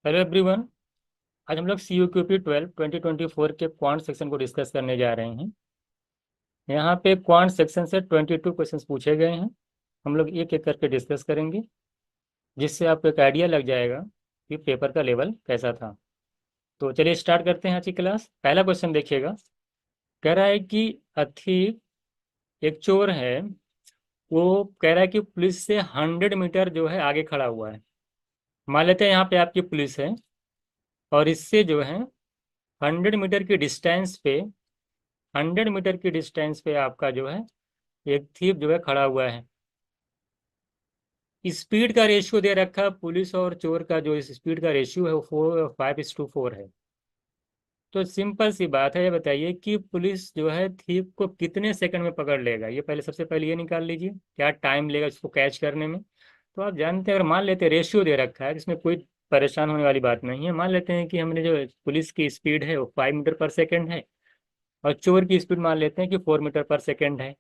Hello everyone. आज हम लोग सी यू क्यू पी 2024 के क्वांट सेक्शन को डिस्कस करने जा रहे हैं। यहाँ पे क्वांट सेक्शन से 22 क्वेश्चंस पूछे गए हैं। हम लोग एक एक करके डिस्कस करेंगे, जिससे आपको एक आइडिया लग जाएगा कि पेपर का लेवल कैसा था। तो चलिए स्टार्ट करते हैं आज की क्लास। पहला क्वेश्चन देखिएगा। कह रहा है कि अथी एक चोर है, वो कह रहा है कि पुलिस से 100 मीटर जो है आगे खड़ा हुआ है। मान लेते हैं यहाँ पे आपकी पुलिस है, और इससे जो है 100 मीटर की डिस्टेंस पे 100 मीटर की डिस्टेंस पे आपका जो है एक थीप जो है खड़ा हुआ है। स्पीड का रेशियो दे रखा है, पुलिस और चोर का जो इस स्पीड का रेशियो है वो 5:4 है। तो सिंपल सी बात है, ये बताइए कि पुलिस जो है थीप को कितने सेकंड में पकड़ लेगा। ये पहले सबसे पहले ये निकाल लीजिए, क्या टाइम लेगा इसको कैच करने में। तो आप जानते हैं, अगर मान लेते हैं रेशियो दे रखा है, इसमें कोई परेशान होने वाली बात नहीं है। मान लेते हैं कि हमने जो पुलिस की स्पीड है वो 5 मीटर पर सेकेंड है, और चोर की स्पीड मान लेते हैं कि 4 मीटर पर सेकेंड है।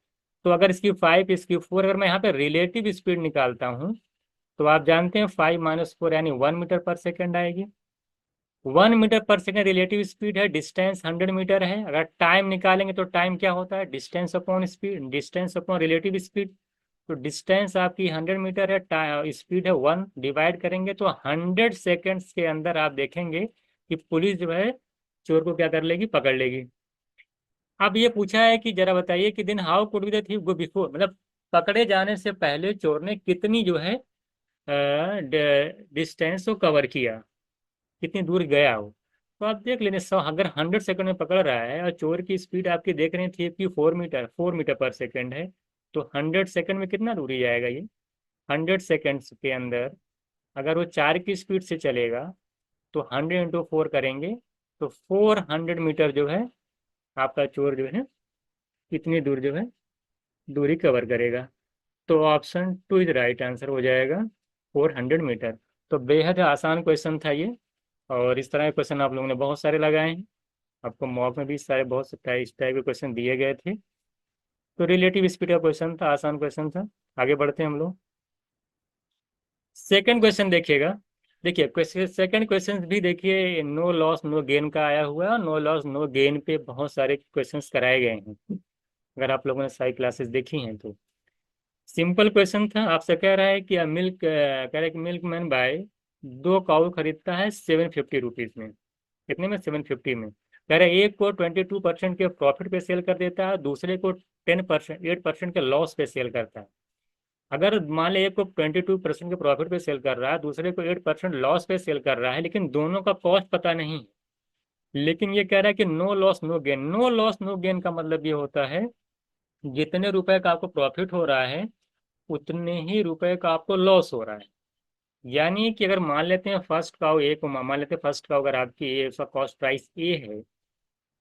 तो अगर इसकी 5 इसकी 4, अगर मैं यहाँ पे रिलेटिव स्पीड निकालता हूँ, तो आप जानते हैं 5 - 4 यानी 1 मीटर पर सेकेंड आएगी। 1 मीटर पर सेकेंड रिलेटिव स्पीड है, डिस्टेंस 100 मीटर है। अगर टाइम निकालेंगे तो टाइम क्या होता है, distance upon speed, distance upon relative speed. तो डिस्टेंस आपकी 100 मीटर है, स्पीड है 1, डिवाइड करेंगे तो 100 सेकेंड्स के अंदर आप देखेंगे कि पुलिस जो है चोर को क्या कर लेगी, पकड़ लेगी। अब ये पूछा है कि जरा बताइए कि दिन how could be the thief go before, मतलब पकड़े जाने से पहले चोर ने कितनी जो है डिस्टेंस को कवर किया, कितनी दूर गया हो। तो आप देख लेंगे, अगर 100 सेकंड में पकड़ रहा है और चोर की स्पीड आपकी देख रहे हैं थी कि 4 मीटर पर सेकेंड है, तो 100 सेकंड में कितना दूरी जाएगा ये। 100 सेकेंड्स के अंदर अगर वो 4 की स्पीड से चलेगा, तो 100 × 4 करेंगे, तो 400 मीटर जो है आपका चोर जो है कितनी दूर जो है दूरी कवर करेगा। तो ऑप्शन 2 इज राइट आंसर हो जाएगा, 400 मीटर। तो बेहद आसान क्वेश्चन था ये, और इस तरह के क्वेश्चन आप लोगों ने बहुत सारे लगाए हैं। आपको मॉक में भी सारे बहुत से इस टाइप के क्वेश्चन दिए गए थे। तो रिलेटिव स्पीड का क्वेश्चन था, आसान क्वेश्चन था। आगे बढ़ते हैं हम लोग। सेकंड क्वेश्चन देखिएगा। देखिए क्वेश्चन, सेकंड क्वेश्चन भी देखिए, नो लॉस नो गेन का आया हुआ है। नो लॉस नो गेन पे बहुत सारे क्वेश्चंस कराए गए हैं, अगर आप लोगों ने सारी क्लासेस देखी हैं तो। सिंपल क्वेश्चन था, आपसे कह रहा है कि कह रहा है कि मिल्क मैन बाय 2 काऊ खरीदता है 750 रुपीज में। कितने में, 750 में। कह रहा है एक को 22% के प्रॉफिट पे सेल कर देता है, दूसरे को 8% के लॉस पे सेल करता है। अगर मान लें एक को 22% के प्रॉफिट पे सेल कर रहा है, दूसरे को 8% लॉस पे सेल कर रहा है, लेकिन दोनों का कॉस्ट पता नहीं है। लेकिन ये कह रहा है कि no loss no gain. No loss no gain का मतलब ये होता है, जितने रुपए का आपको प्रॉफिट हो रहा है उतने ही रुपए का आपको लॉस हो रहा है। यानी कि अगर मान लेते हैं फर्स्ट काउ ए को, मान लेते हैं फर्स्ट काउ अगर आपकी ए, उसका कॉस्ट प्राइस ए है,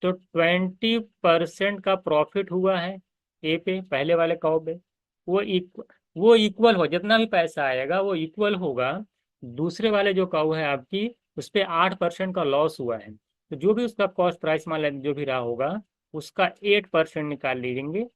तो 20% का प्रॉफिट हुआ है ए पे, पहले वाले काउ पे। वो वो इक्वल हो, जितना भी पैसा आएगा वो इक्वल होगा दूसरे वाले जो काउ है आपकी, उस पर 8% का लॉस हुआ है। तो जो भी उसका कॉस्ट प्राइस मान लें जो भी रहा होगा, उसका 8% निकाल लीजिए,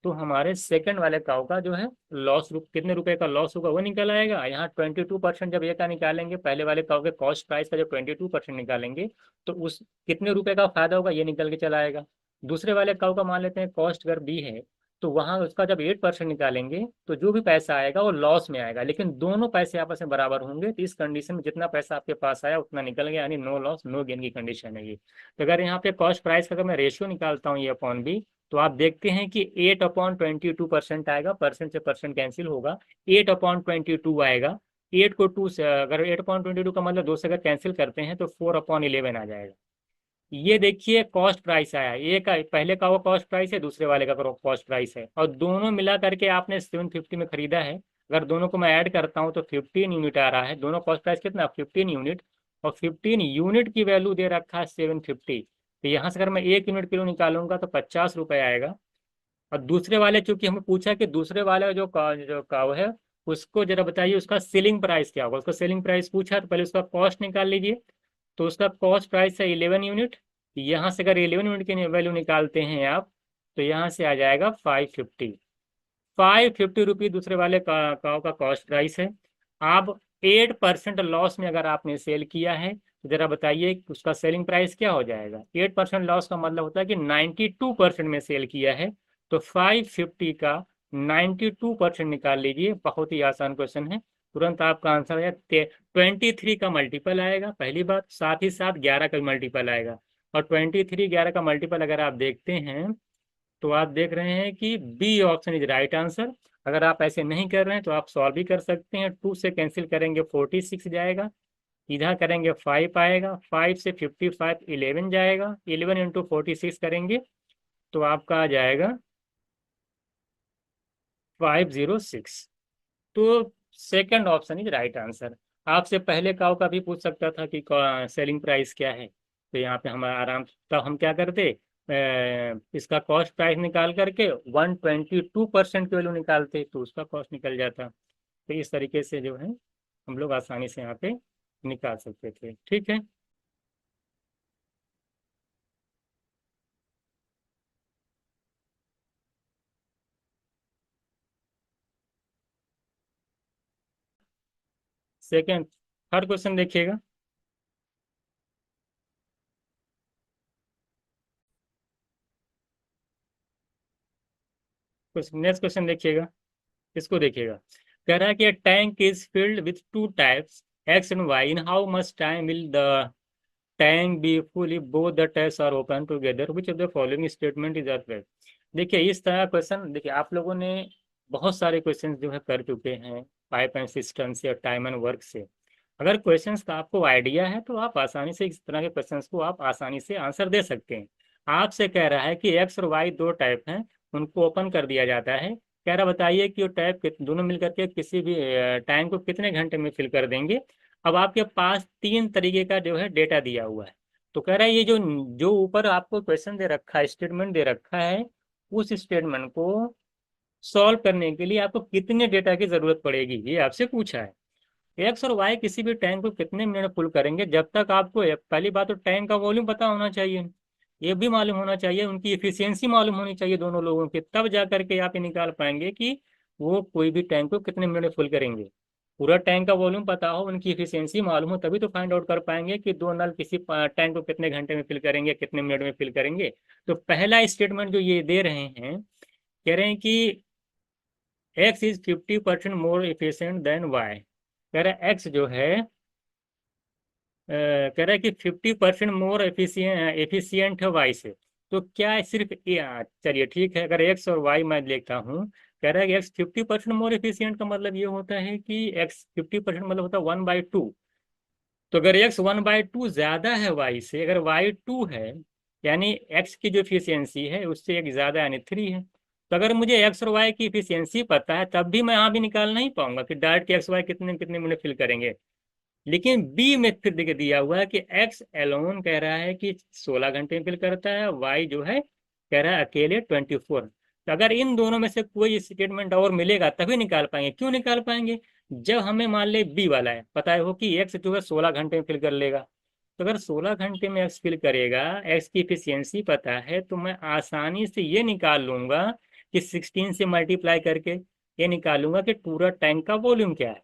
तो हमारे सेकंड वाले काउ का जो है लॉस कितने रुपए का लॉस होगा वो निकल आएगा। यहाँ 22% जब ये का निकालेंगे, पहले वाले काउ के कॉस्ट प्राइस का जब 22% निकालेंगे, तो उस कितने रुपए का फायदा होगा ये निकल के चला आएगा। दूसरे वाले काउ का मान लेते हैं कॉस्ट अगर बी है, तो वहां उसका जब 8% निकालेंगे, तो जो भी पैसा आएगा वो लॉस में आएगा। लेकिन दोनों पैसे आपस में बराबर होंगे, तो इस कंडीशन में जितना पैसा आपके पास आया उतना निकल गया, यानी नो लॉस नो गेन की कंडीशन है ये। तो अगर यहाँ पे कॉस्ट प्राइस का अगर मैं रेशियो निकालता हूँ ये अपॉन बी, तो आप देखते हैं कि 8/22% आएगा, परसेंट से परसेंट कैंसिल होगा, 8/22 आएगा। 8 को 2 से, अगर 8/22 का मतलब 2 से अगर कैंसिल करते हैं तो 4/11 आ जाएगा। ये देखिए कॉस्ट प्राइस आया, ये का पहले का वो कॉस्ट प्राइस है, दूसरे वाले का कॉस्ट प्राइस है, और दोनों मिला करके आपने 750 में खरीदा है। अगर दोनों को मैं ऐड करता हूँ तो 15 यूनिट आ रहा है। दोनों कॉस्ट प्राइस कितना, 15 यूनिट, और 15 यूनिट की वैल्यू दे रखा है 750। तो यहाँ से अगर मैं 1 यूनिट किलो निकालूंगा तो 50 रुपये आएगा। और दूसरे वाले, चूंकि हमें पूछा कि दूसरे वाले जो काव है, उसको जरा बताइए उसका सेलिंग प्राइस क्या होगा। उसका सेलिंग प्राइस पूछा तो पहले उसका कॉस्ट निकाल लीजिए। तो उसका कॉस्ट प्राइस है 11 यूनिट। यहाँ से अगर 11 यूनिट की वैल्यू निकालते हैं आप, तो यहाँ से आ जाएगा 550। 550 रुपये दूसरे वाले काव का कॉस्ट प्राइस है। आप 8% लॉस में अगर आपने सेल किया है तो जरा बताइए कि उसका सेलिंग प्राइस क्या हो जाएगा। 8% लॉस का मतलब होता है कि 92% में सेल किया है, तो 550 का 92% निकाल लीजिए। बहुत ही आसान क्वेश्चन है, तुरंत आपका आंसर है 23 का मल्टीपल आएगा पहली बात, साथ ही साथ 11 का मल्टीपल आएगा। और 23 11 का मल्टीपल अगर आप देखते हैं तो आप देख रहे हैं कि B option is right answer. अगर आप ऐसे नहीं कर रहे हैं तो आप सॉल्व भी कर सकते हैं। 2 से कैंसिल करेंगे 46 जाएगा, इधर करेंगे 5 आएगा, 5 से 55 11 जाएगा, 11 इंटू 46 करेंगे तो आपका आ जाएगा 506। तो second option is right answer. आपसे पहले काउ का भी पूछ सकता था कि सेलिंग प्राइस क्या है, तो यहाँ पे हम आराम, तब हम क्या करते, इसका कॉस्ट प्राइस निकाल करके 122% की वैल्यू निकालते तो उसका कॉस्ट निकल जाता। तो इस तरीके से जो है हम लोग आसानी से यहाँ पे निकाल सकते थे। ठीक है, सेकेंड थर्ड क्वेश्चन देखिएगा। नेक्स्ट क्वेश्चन देखिएगा, इसको देखिएगा। कह रहा है कि tank is filled with two types x and y, in how much time will the tank be full if both the taps are open together, which of the following statement is correct. देखिए इस तरह question, देखिए आप लोगों ने बहुत सारे question जो है कर चुके हैं पाइप एंड सिस्टम से और टाइम एंड वर्क से। अगर क्वेश्चंस का आपको आइडिया है तो आप आसानी से इस तरह के क्वेश्चंस को आप आसानी से आंसर दे सकते हैं। आपसे कह रहा है कि एक्स और वाई दो टाइप हैं, उनको ओपन कर दिया जाता है। कह रहा बताइए कि वो टाइप दोनों मिलकर के किसी भी टाइम को कितने घंटे में फिल कर देंगे। अब आपके पास तीन तरीके का जो है डेटा दिया हुआ है। तो कह रहा है ये जो जो ऊपर आपको क्वेश्चन दे रखा है, स्टेटमेंट दे रखा है, उस स्टेटमेंट को सॉल्व करने के लिए आपको कितने डेटा की जरूरत पड़ेगी, ये आपसे पूछा है। एक्स और वाई किसी भी टैंक को कितने मिनट में फुल करेंगे, जब तक आपको पहली बात तो टैंक का वॉल्यूम पता होना चाहिए, ये भी मालूम होना चाहिए, उनकी इफिशियंसी मालूम होनी चाहिए दोनों लोगों की, तब जा करके आप ये निकाल पाएंगे कि वो कोई भी टैंक को कितने मिनट में फुल करेंगे। पूरा टैंक का वॉल्यूम पता हो, उनकी इफिशियंसी मालूम हो, तभी तो फाइंड आउट कर पाएंगे कि दो नल किसी टैंक को कितने घंटे में फिल करेंगे, कितने मिनट में फिल करेंगे। तो पहला स्टेटमेंट जो ये दे रहे हैं, कह रहे हैं कि x is 50% more efficient than y. कह रहा है एक्स जो है कह रहा है कि 50% मोर एफिशिएंट है वाई से। तो क्या है सिर्फ चलिए ठीक है, अगर एक्स और वाई मैं देखता हूँ, कह रहा है कि एक्स 50% मोर एफिशिएंट का मतलब ये होता है कि एक्स 50% मतलब होता है 1/2। तो अगर एक्स 1/2 ज्यादा है वाई से, अगर वाई 2 है, यानी एक्स की जो इफिशियंसी है उससे एक ज्यादा यानी 3 है। तो अगर मुझे एक्स और वाई की इफिशियंसी पता है तब भी मैं यहाँ भी निकाल नहीं पाऊंगा कि डायरेक्ट एक्स वाई कितने कितने मिनट फिल करेंगे। लेकिन बी में फिर देखिए दिया हुआ है कि एक्स एलोन कह रहा है कि 16 घंटे में फिल करता है, वाई जो है कह रहा है अकेले 24। तो अगर इन दोनों में से कोई स्टेटमेंट और मिलेगा तभी निकाल पाएंगे। क्यों निकाल पाएंगे, जब हमें मान ले बी वाला है पता है हो कि एक्स जो है 16 घंटे में फिल कर लेगा। तो अगर 16 घंटे में एक्स फिल करेगा, एक्स की इफिशियंसी पता है, तो मैं आसानी से ये निकाल लूंगा कि 16 से मल्टीप्लाई करके ये निकाल लूंगा कि पूरा टैंक का वॉल्यूम क्या है।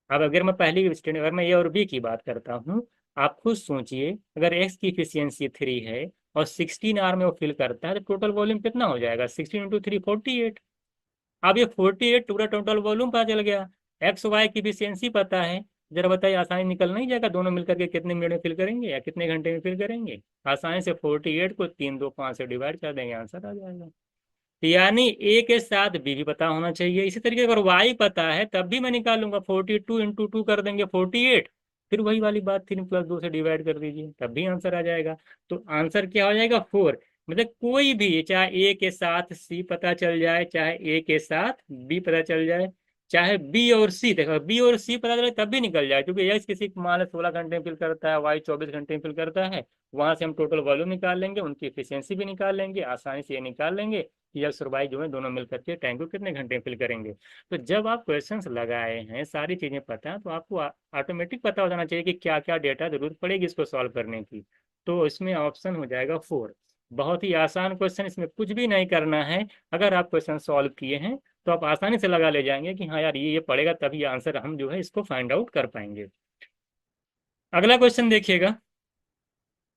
अब अगर मैं पहली स्टेट, अगर मैं ए और बी की बात करता हूँ, आप खुद सोचिए, अगर एक्स की इफिशियंसी 3 है और 16 आवर में वो फिल करता है तो टोटल वॉल्यूम कितना हो जाएगा, 16 × 3 48। अब ये 48 पूरा टोटल वॉल्यूम पता चल गया। एक्स वाई की इफिशियंसी पता है, जरा बताइए आसानी निकल नहीं जाएगा, दोनों मिलकर के कितने मिनट में फिल करेंगे या कितने घंटे में फिल करेंगे। आसानी से 48 को 3 2 5 से डिवाइड कर देंगे, आंसर आ जाएगा। यानी ए के साथ बी भी पता होना चाहिए। इसी तरीके अगर वाई पता है तब भी मैं निकालूंगा, 42 × 2 कर देंगे 48, फिर वही वाली बात 3 + 2 से डिवाइड कर दीजिए, तब भी आंसर आ जाएगा। तो आंसर क्या हो जाएगा 4। मतलब कोई भी, चाहे ए के साथ सी पता चल जाए, चाहे ए के साथ बी पता चल जाए, चाहे बी और सी, देखो बी और सी पता चले तब भी निकल जाए, क्योंकि एक्स किसी मान 16 घंटे में फिल करता है, वाई 24 घंटे में फिल करता है, वहां से हम टोटल वॉल्यूम निकाल लेंगे, उनकी एफिशिएंसी भी निकाल लेंगे, आसानी से ये निकाल लेंगे कि एक्स और वाई जो है दोनों मिलकर के टैंक को कितने घंटे में फिल करेंगे। तो जब आप क्वेश्चंस लगाए हैं, सारी चीजें पता है, तो आपको ऑटोमेटिक पता हो जाना चाहिए कि क्या क्या डेटा जरूरत पड़ेगी इसको सॉल्व करने की। तो इसमें ऑप्शन हो जाएगा 4। बहुत ही आसान क्वेश्चन, इसमें कुछ भी नहीं करना है। अगर आप क्वेश्चन सॉल्व किए हैं तो आप आसानी से लगा ले जाएंगे कि हाँ यार ये पड़ेगा, तभी आंसर हम जो है इसको फाइंड आउट कर पाएंगे। अगला क्वेश्चन देखिएगा।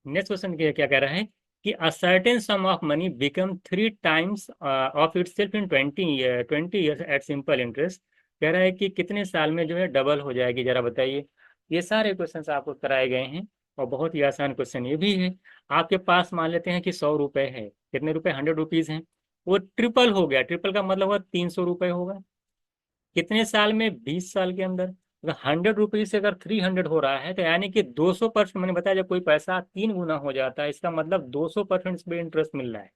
नेक्स्ट क्वेश्चन क्या कह रहा है कि a certain sum of money become 3 times of itself in 20 years at simple interest. कह रहा है कि कितने साल में जो है डबल हो जाएगी, जरा बताइए। ये सारे क्वेश्चन आपको कराए गए हैं और बहुत ही आसान क्वेश्चन ये भी है। आपके पास मान लेते हैं कि 100 रुपए है, कितने रुपए, 100 रुपीज हैं, वो ट्रिपल हो गया। ट्रिपल का मतलब हुआ 300 रुपए होगा। कितने साल में, 20 साल के अंदर। अगर 100 रुपीज से अगर 300 हो रहा है तो यानी कि 200%, मैंने बताया जब कोई पैसा 3 गुना हो जाता है इसका मतलब 200% इस पे इंटरेस्ट मिल रहा है।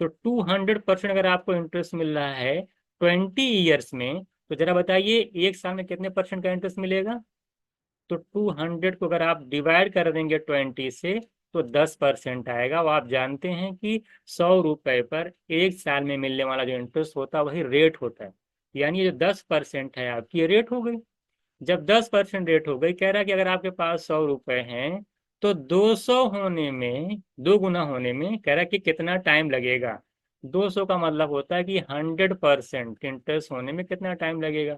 तो 200% अगर आपको इंटरेस्ट मिल रहा है 20 ईयर्स में, तो जरा बताइए एक साल में कितने परसेंट का इंटरेस्ट मिलेगा। तो 200 को अगर आप डिवाइड कर देंगे 20 से तो 10% आएगा। वो आप जानते हैं कि 100 रुपए पर एक साल में मिलने वाला जो इंटरेस्ट होता है वही रेट होता है। यानी ये जो 10% है आपकी, ये रेट हो गई। जब 10% रेट हो गई, कह रहा है कि अगर आपके पास 100 रुपए हैं तो 200 होने में, 2 गुना होने में कह रहा है कि कितना टाइम लगेगा। 200 का मतलब होता है कि 100% इंटरेस्ट होने में कितना टाइम लगेगा।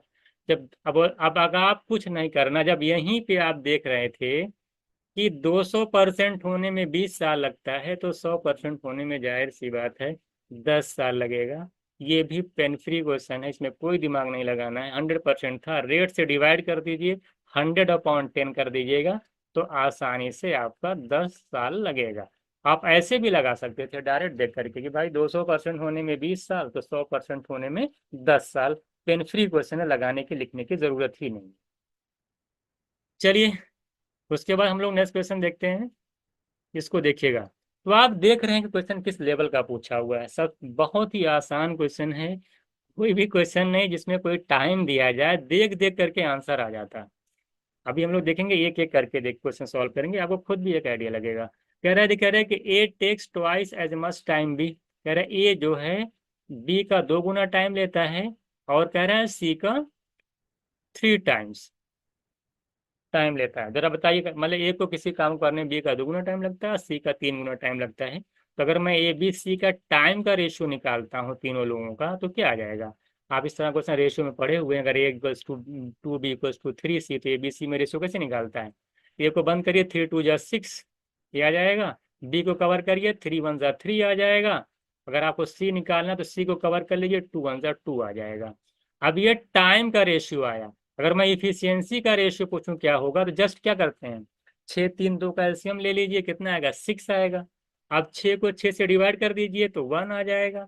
जब अब अगर आप कुछ नहीं करना, जब यहीं पे आप देख रहे थे कि 200% होने में 20 साल लगता है तो 100% होने में जाहिर सी बात है 10 साल लगेगा। ये भी पेन फ्री क्वेश्चन है, इसमें कोई दिमाग नहीं लगाना है। 100% था, रेट से डिवाइड कर दीजिए, 100/10 कर दीजिएगा, तो आसानी से आपका 10 साल लगेगा। आप ऐसे भी लगा सकते थे डायरेक्ट देख करके कि भाई 200% होने में 20 साल तो 100% होने में 10 साल। पेन फ्री क्वेश्चन है, लगाने की लिखने की जरूरत ही नहीं। चलिए, उसके बाद हम लोग नेक्स्ट क्वेश्चन देखते हैं। इसको देखिएगा। तो आप देख रहे हैं कि क्वेश्चन किस लेवल का पूछा हुआ है। सब बहुत ही आसान क्वेश्चन है। कोई भी क्वेश्चन नहीं जिसमें कोई टाइम दिया जाए, देख देख करके आंसर आ जाता है। अभी हम लोग देखेंगे, एक एक करके देख क्वेश्चन सॉल्व करेंगे, आपको खुद भी एक आइडिया लगेगा। कह रहा है कि A takes twice as much time B. कह रहा है ए जो है बी का 2 गुना टाइम लेता है, और कह रहा है सी का 3 times टाइम लेता है। जरा बताइए, मतलब ए को किसी काम करने में बी का 2 गुना टाइम लगता है, सी का 3 गुना टाइम लगता है। तो अगर मैं ए बी सी का टाइम का रेशियो निकालता हूँ तीनों लोगों का, तो क्या आ जाएगा। आप इस तरह क्वेश्चन रेशियो में पढ़े हुए हैं, अगर A equals to 2 B equals to 3 C, तो ए बी सी में रेशियो कैसे निकालता है। ए को बंद करिए, 3 2 जा 6, ये आ जाएगा। बी को कवर करिए, 3 1 जा 3 आ जाएगा। अगर आपको सी निकालना है तो सी को कवर कर लीजिए, 2 1 जा 2 आ जाएगा। अब ये टाइम का रेशियो आया। अगर मैं इफिशियंसी का रेशियो पूछूं क्या होगा, तो जस्ट क्या करते हैं, 6 3 2 का एलसीएम ले लीजिए, कितना आएगा, 6 आएगा। अब 6 को 6 से डिवाइड कर दीजिए तो 1 आ जाएगा।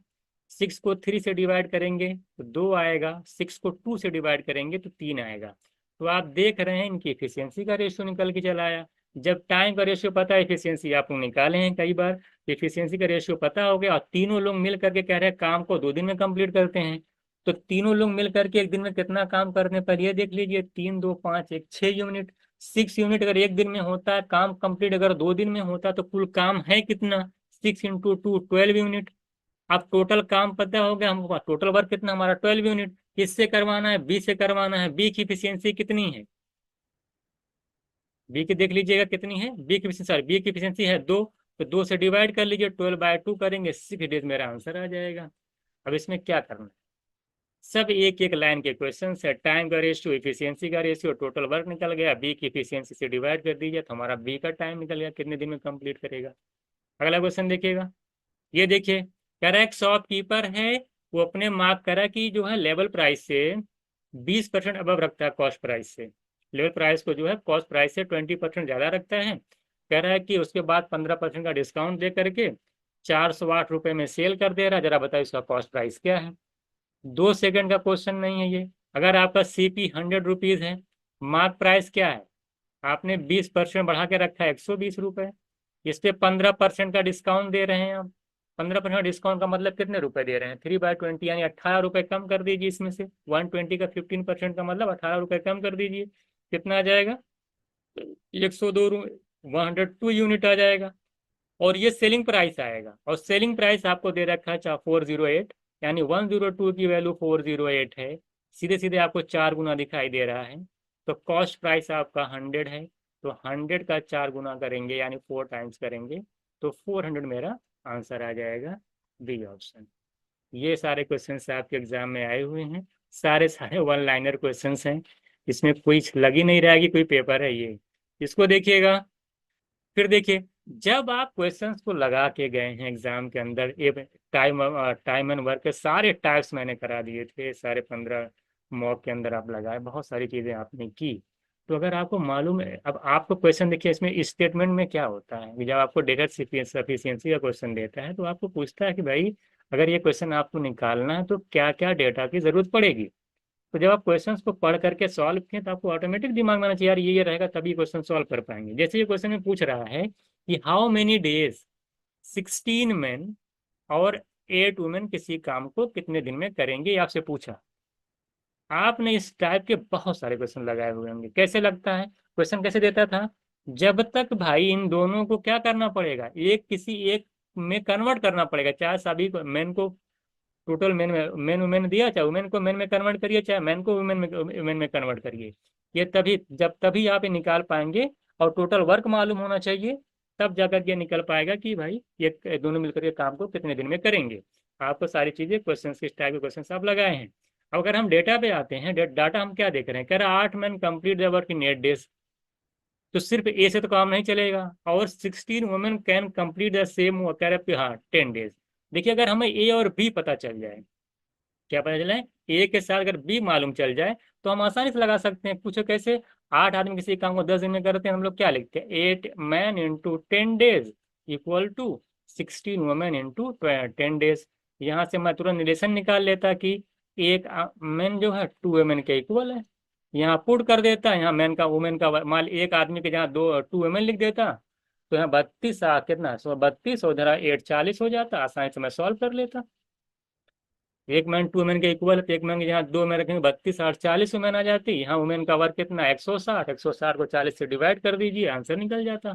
6 को 3 से डिवाइड करेंगे तो 2 आएगा। 6 को 2 से डिवाइड करेंगे तो 3 आएगा। तो आप देख रहे हैं इनकी इफिशियंसी का रेशियो निकल के चला आया। जब टाइम का रेशियो पता है, इफिशियंसी आप लोग निकाले हैं कई बार, इफिशियंसी का रेशियो पता हो गया और तीनों लोग मिल करके कह रहे हैं काम को 2 दिन में कंप्लीट करते हैं, तो तीनों लोग मिल करके एक दिन में कितना काम करने पर, ये देख लीजिए, 3 2 5 1 6 यूनिट। 6 यूनिट अगर एक दिन में होता है काम कंप्लीट, अगर 2 दिन में होता तो कुल काम है कितना, 6 × 2 12 यूनिट। अब टोटल काम पता हो गया हमको, टोटल वर्क कितना हमारा 12 यूनिट। किससे करवाना है, बी से करवाना है। बी की इफिशियंसी कितनी है, बी की देख लीजिएगा कितनी है, बी की सॉरी बी की इफिशियंसी है 2। तो 2 से डिवाइड कर लीजिए, 12/2 करेंगे, 6 डेज मेरा आंसर आ जाएगा। अब इसमें क्या करना है, सब एक एक लाइन के क्वेश्चन है। टाइम का रेशियो, इफिशियंसी का रेशियो, टोटल वर्क निकल गया, बी की इफिशियंसी से डिवाइड कर दीजिए तो हमारा बी का टाइम निकल गया, कितने दिन में कंप्लीट करेगा। अगला क्वेश्चन देखिएगा। ये देखिए, कह रहा है एक शॉपकीपर है, वो अपने मार्क करा कि जो है लेवल प्राइस से 20% अबव रखता है कॉस्ट प्राइस से। लेवल प्राइस को जो है कॉस्ट प्राइस से 20% ज्यादा रखता है। कह रहा है कि उसके बाद 15% का डिस्काउंट दे करके 408 रुपये में सेल कर दे रहा है। जरा बताइए इसका कॉस्ट प्राइस क्या है। 2 सेकंड का क्वेश्चन नहीं है ये। अगर आपका सीपी 100 रुपीज है, मार्क प्राइस क्या है, आपने 20% बढ़ा के रखा है 120 रुपये। इस पे 15% का डिस्काउंट दे रहे हैं आप। 15% डिस्काउंट का मतलब कितने रुपए दे रहे हैं, 3/20 यानी 18 रुपये कम कर दीजिए इसमें से। 120 का 15% का मतलब 18 रुपये कम कर दीजिए, कितना आ जाएगा, 102 यूनिट आ जाएगा। और ये सेलिंग प्राइस आएगा, और सेलिंग प्राइस आपको दे रखा है 408, यानी 102 की वैल्यू 408 है। सीधे सीधे आपको 4 गुना दिखाई दे रहा है। तो कॉस्ट प्राइस आपका 100 है, तो 100 का 4 गुना करेंगे यानी 4 टाइम्स करेंगे, तो 400 मेरा आंसर आ जाएगा, बी ऑप्शन। ये सारे क्वेश्चंस आपके एग्जाम में आए हुए हैं, सारे सारे वन लाइनर क्वेश्चंस हैं, इसमें कोई लग ही नहीं रहा है कि कोई पेपर है ये। इसको देखिएगा। फिर देखिए, जब आप क्वेश्चंस को लगा के गए हैं एग्जाम के अंदर, ये टाइम टाइम एंड वर्क के सारे टाइप्स मैंने करा दिए थे, सारे 15 मॉक के अंदर आप लगाए, बहुत सारी चीजें आपने की। तो अगर आपको मालूम है, अब आपको क्वेश्चन देखिए, इसमें स्टेटमेंट में क्या होता है कि जब आपको डेटा सफिशियंसी का क्वेश्चन देता है तो आपको पूछता है कि भाई अगर ये क्वेश्चन आपको निकालना है तो क्या क्या डेटा की जरूरत पड़ेगी। तो जब आप क्वेश्चंस को पढ़ करके सॉल्व किए तो आपको ऑटोमेटिक दिमाग में आना चाहिए यार ये रहेगा तभी क्वेश्चन सॉल्व कर पाएंगे। जैसे ये क्वेश्चन में पूछ रहा है कि हाउ मेनी डेज 16 मेन और 8 वुमेन किसी काम को कितने दिन में करेंगे, ये आपसे पूछा। आपने इस टाइप के बहुत सारे क्वेश्चन लगाए हुए होंगे। कैसे लगता है क्वेश्चन, कैसे देता था, जब तक भाई इन दोनों को क्या करना पड़ेगा, एक किसी एक में कन्वर्ट करना पड़ेगा, चाहे सभी को मैन को टोटल मैन वुमेन दिया, चाहे वुमेन को मैन में कन्वर्ट करिए, चाहे मैन को वुमेन में कन्वर्ट करिए। ये तभी जब तभी आप ये निकाल पाएंगे, और टोटल वर्क मालूम होना चाहिए, तब जाकर ये निकल पाएगा कि भाई ये दोनों मिलकर के काम को कितने दिन में करेंगे। आपको सारी चीजें क्वेश्चन किस टाइप के क्वेश्चन आप लगाए हैं। अब अगर हम डेटा पे आते हैं, डाटा हम क्या देख रहे हैं, कह रहे 8 man complete the work in 8 days. तो सिर्फ ए से तो काम नहीं चलेगा, और 16 women can complete the same, कह रहे हाँ 10 डेज। देखिए अगर हमें ए और बी पता चल जाए, क्या पता चला है, ए के साथ अगर बी मालूम चल जाए तो हम आसानी से लगा सकते हैं। पूछो कैसे, 8 आदमी किसी काम को 10 दिन में करते हैं, हम लोग क्या लिखते हैं, 8 man into 10 days equal to 16 women into 10 days. यहाँ से मैं तुरंत रिलेशन निकाल लेता कि एक मैन जो है 2 वुमेन के इक्वल है, यहाँ पुट कर देता, यहाँ मैन का वुमेन का मान एक आदमी के जहाँ 2 वुमेन लिख देता, तो यहाँ 32 कितना 132 और जरा 8 40 हो जाता, आसानी से मैं सॉल्व कर लेता। एक मैन 2 वुमेन के इक्वल है, तो एक मैन के यहाँ 2 मैन रखेंगे, 32 8 40 वुमेन आ जाती। यहाँ वुमेन का वर्क कितना 160, 160 को 40 से डिवाइड कर दीजिए, आंसर निकल जाता।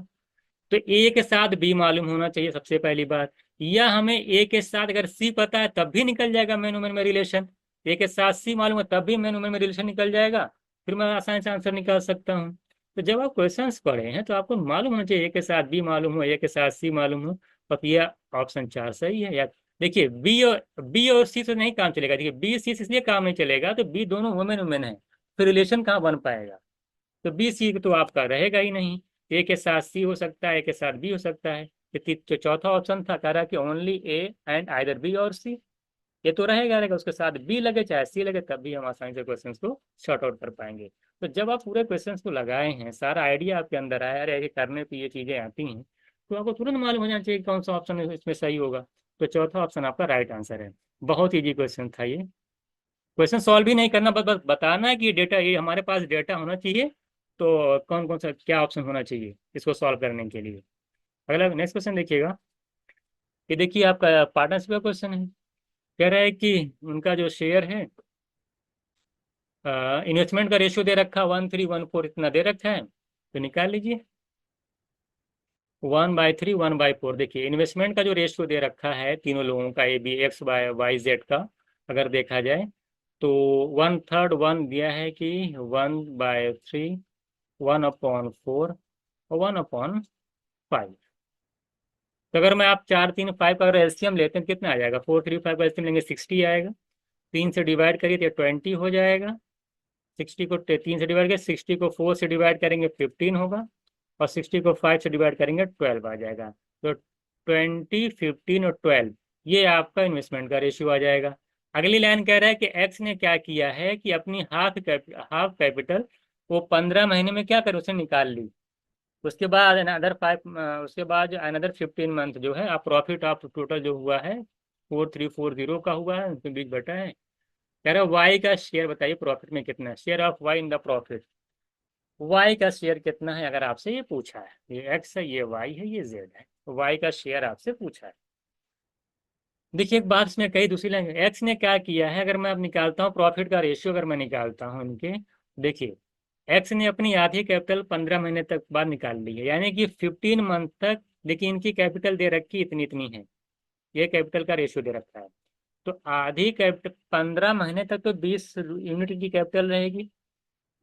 तो ए के साथ बी मालूम होना चाहिए सबसे पहली बात, या हमें ए के साथ अगर सी पता है तब भी निकल जाएगा मैन वुमेन में रिलेशन। ए के साथ सी मालूम है तब भी मैन वुमेन में रिलेशन निकल जाएगा, फिर मैं आसानी से आंसर निकाल सकता हूँ। तो जब आप क्वेश्चंस पढ़े हैं तो आपको मालूम होना चाहिए ए के साथ बी मालूम हो, ए के साथ सी मालूम हो। और ये ऑप्शन 4 सही है यार। देखिए बी और सी से नहीं काम चलेगा। देखिए बी सी से इसलिए काम नहीं चलेगा, तो बी दोनों वुमेन वुमेन है, फिर रिलेशन कहाँ बन पाएगा। तो बी सी तो आपका रहेगा ही नहीं। ए के साथ सी हो सकता है, ए के साथ बी हो सकता है। जो चौथा ऑप्शन था कह रहा कि only A and either B और सी, ये तो रहेगा उसके साथ बी लगे चाहे सी लगे, तब भी हम आसानी से क्वेश्चंस को शॉर्ट आउट कर पाएंगे। तो जब आप पूरे क्वेश्चंस को लगाए हैं, सारा आइडिया आपके अंदर आया, अरे ये करने पे ये चीजें आती हैं, तो आपको तुरंत मालूम हो जाना चाहिए कौन सा ऑप्शन इसमें सही होगा। तो चौथा ऑप्शन आपका राइट आंसर है। बहुत ईजी क्वेश्चन था ये। क्वेश्चन सॉल्व भी नहीं करना, बस बस बताना है कि डेटा, ये हमारे पास डेटा होना चाहिए, तो कौन कौन सा क्या ऑप्शन होना चाहिए इसको सॉल्व करने के लिए। अगला नेक्स्ट क्वेश्चन देखिएगा। ये देखिए आपका पार्टनरशिप का क्वेश्चन है। कह रहा है कि उनका जो शेयर है, इन्वेस्टमेंट का रेशियो दे रखा 1314 इतना दे रखा है, तो निकाल लीजिए 1/3 1/4। देखिए इन्वेस्टमेंट का जो रेशियो दे रखा है तीनों लोगों का, A B X by Y Z का, अगर देखा जाए तो 1/3 वन दिया है कि 1/3, 1/4 और 1/5। तो अगर मैं आप 4 3 5 का अगर एलसीएम लेते हैं कितना आ जाएगा, 4 3 5 का एलसीएम लेंगे 60 आएगा। 3 से डिवाइड करिए तो 20 हो जाएगा। 60 को 3 से डिवाइड करें, 60 को 4 से डिवाइड करेंगे 15 होगा, और 60 को 5 से डिवाइड करेंगे 12 आ जाएगा। तो 20 15 और 12, ये आपका इन्वेस्टमेंट का रेशियो आ जाएगा। अगली लाइन कह रहा है कि एक्स ने क्या किया है कि अपनी हाफ कैपिटल वो 15 महीने में क्या कर उसे निकाल ली। उसके बाद अनदर 5, उसके बाद अनदर 15 मंथ जो है आप प्रॉफिट ऑफ टोटल जो हुआ है 4340 का हुआ है, उसके बीच बटा है। कह रहा है वाई का शेयर बताइए प्रॉफिट में कितना है, share of Y in the profit. Y का शेयर कितना है अगर आपसे ये पूछा है, ये एक्स है, ये वाई है, ये जेड है, वाई का शेयर आपसे पूछा है। देखिए एक बात इसमें कई दूसरी लाइन, एक्स ने क्या किया है, अगर मैं अब निकालता हूँ प्रॉफिट का रेशियो, अगर मैं निकालता हूँ इनके, देखिए एक्स ने अपनी आधी कैपिटल 15 महीने तक बाद निकाल ली है, यानी कि 15 मंथ तक। देखिए इनकी कैपिटल दे रखी इतनी इतनी है, ये कैपिटल का रेशियो दे रखा है। तो आधी कैपिटल 15 महीने तक तो 20 यूनिट की कैपिटल रहेगी,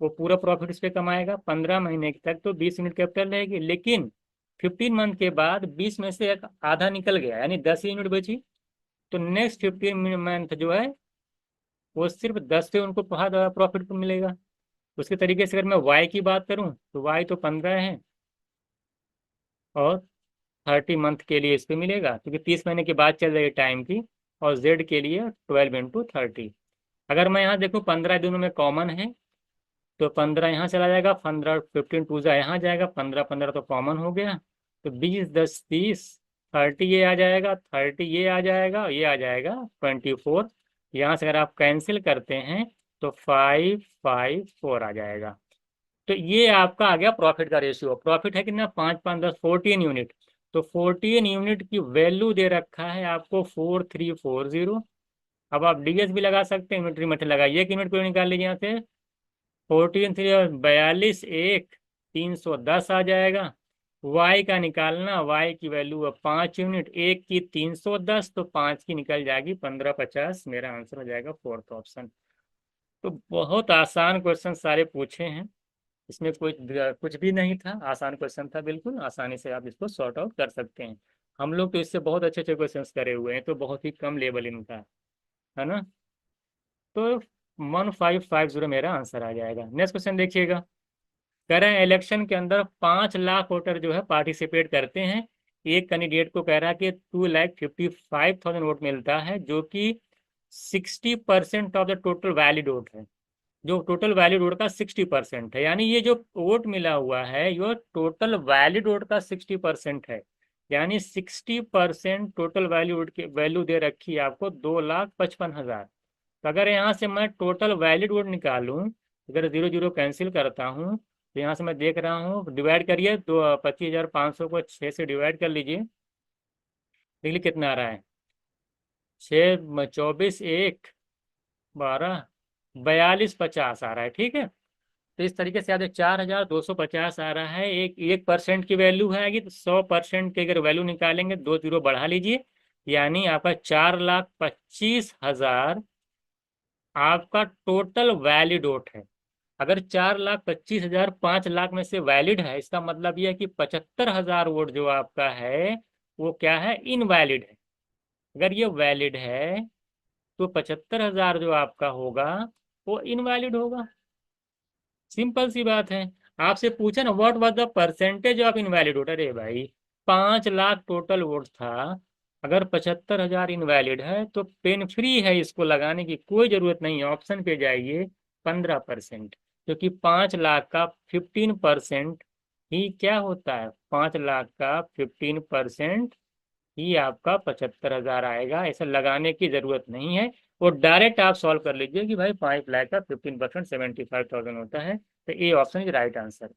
वो पूरा प्रॉफिट इस पे कमाएगा। 15 महीने तक तो 20 यूनिट कैपिटल रहेगी, लेकिन 15 मंथ के बाद 20 में से एक आधा निकल गया, यानी 10 यूनिट बची। तो नेक्स्ट 15 मंथ जो है वो सिर्फ 10 से उनको प्रॉफिट मिलेगा। उसके तरीके से अगर मैं वाई की बात करूं तो वाई तो 15 है, और 30 मंथ के लिए इस पे मिलेगा क्योंकि 30 महीने के बाद चल जाएगी टाइम की। और जेड के लिए 12 × 30। अगर मैं यहाँ देखूँ 15 दोनों में कॉमन है, तो 15 यहाँ चला जाएगा, 15 15 टूजा यहाँ जाएगा, 15 15 तो कॉमन हो गया। तो 20 10 30, 30 ये आ जाएगा, 30 ये आ जाएगा, ये आ जाएगा 24। यहाँ से अगर आप कैंसिल करते हैं तो 5 5 4 आ जाएगा। तो ये आपका आ गया प्रॉफिट का रेशियो। प्रॉफिट है कितना, 5 5 10 14 यूनिट। तो 14 यूनिट की वैल्यू दे रखा है आपको 4340। अब आप डीएस भी लगा सकते हैं, यूनिटरी मेथड लगाइए, एक यूनिट को निकाल लीजिए यहाँ से। 14 3 42 1 310 आ जाएगा। वाई का निकालना, वाई की वैल्यू है 5 यूनिट, एक की 310, तो 5 की निकल जाएगी 1550। मेरा आंसर हो जाएगा फोर्थ ऑप्शन। तो बहुत आसान क्वेश्चन सारे पूछे हैं, इसमें कुछ कुछ भी नहीं था, आसान क्वेश्चन था, बिल्कुल आसानी से आप इसको सॉर्ट आउट कर सकते हैं। हम लोग तो इससे बहुत अच्छे अच्छे क्वेश्चन करे हुए हैं, तो बहुत ही कम लेवल इनका है ना। तो 1550 मेरा आंसर आ जाएगा। नेक्स्ट क्वेश्चन देखिएगा। कह रहे हैं इलेक्शन के अंदर 5 लाख वोटर जो है पार्टिसिपेट करते हैं। एक कैंडिडेट को कह रहा है कि 2,55,000 वोट मिलता है, जो कि 60% of the total valid vote है। जो टोटल वैलिड वोट का 60% है, यानी ये जो वोट मिला हुआ है ये टोटल वैलिड वोट का 60% है। यानी 60% टोटल वैल्यू वोट की वैल्यू दे रखी है आपको 2,55,000। तो अगर यहाँ से मैं टोटल वैलिड वोट निकालूं, अगर 0 0 कैंसिल करता हूँ, तो यहाँ से मैं देख रहा हूँ, डिवाइड करिए, दो 25,500 को 6 से डिवाइड कर लीजिए, देखिए कितना आ रहा है। 6 24 1 12 4250 आ रहा है, ठीक है। तो इस तरीके से आप 4,250 आ रहा है। एक 1% की वैल्यू है आएगी, तो 100% की अगर वैल्यू निकालेंगे, 2 जीरो बढ़ा लीजिए, यानी आपका 4,25,000 आपका टोटल वैलिड वोट है। अगर 4,25,000 5 लाख में से वैलिड है, इसका मतलब यह है कि 75,000 वोट जो आपका है वो क्या है, इनवैलिड है। अगर ये वैलिड है तो 75,000 जो आपका होगा वो इनवैलिड होगा। सिंपल सी बात है। आपसे पूछा ना what was the percentage of invalid vote, अरे भाई 5 लाख टोटल वोट था, अगर 75,000 इनवैलिड है तो पेन फ्री है, इसको लगाने की कोई जरूरत नहीं है। ऑप्शन पे जाइए, 15%, क्योंकि 5 लाख का 15% ही क्या होता है, 5 लाख का 15% ही आपका 75,000 आएगा। ऐसा लगाने की जरूरत नहीं है, वो डायरेक्ट आप सॉल्व कर लीजिए कि भाई 5 लाख का 15% 75,000 होता है। तो A option is right answer.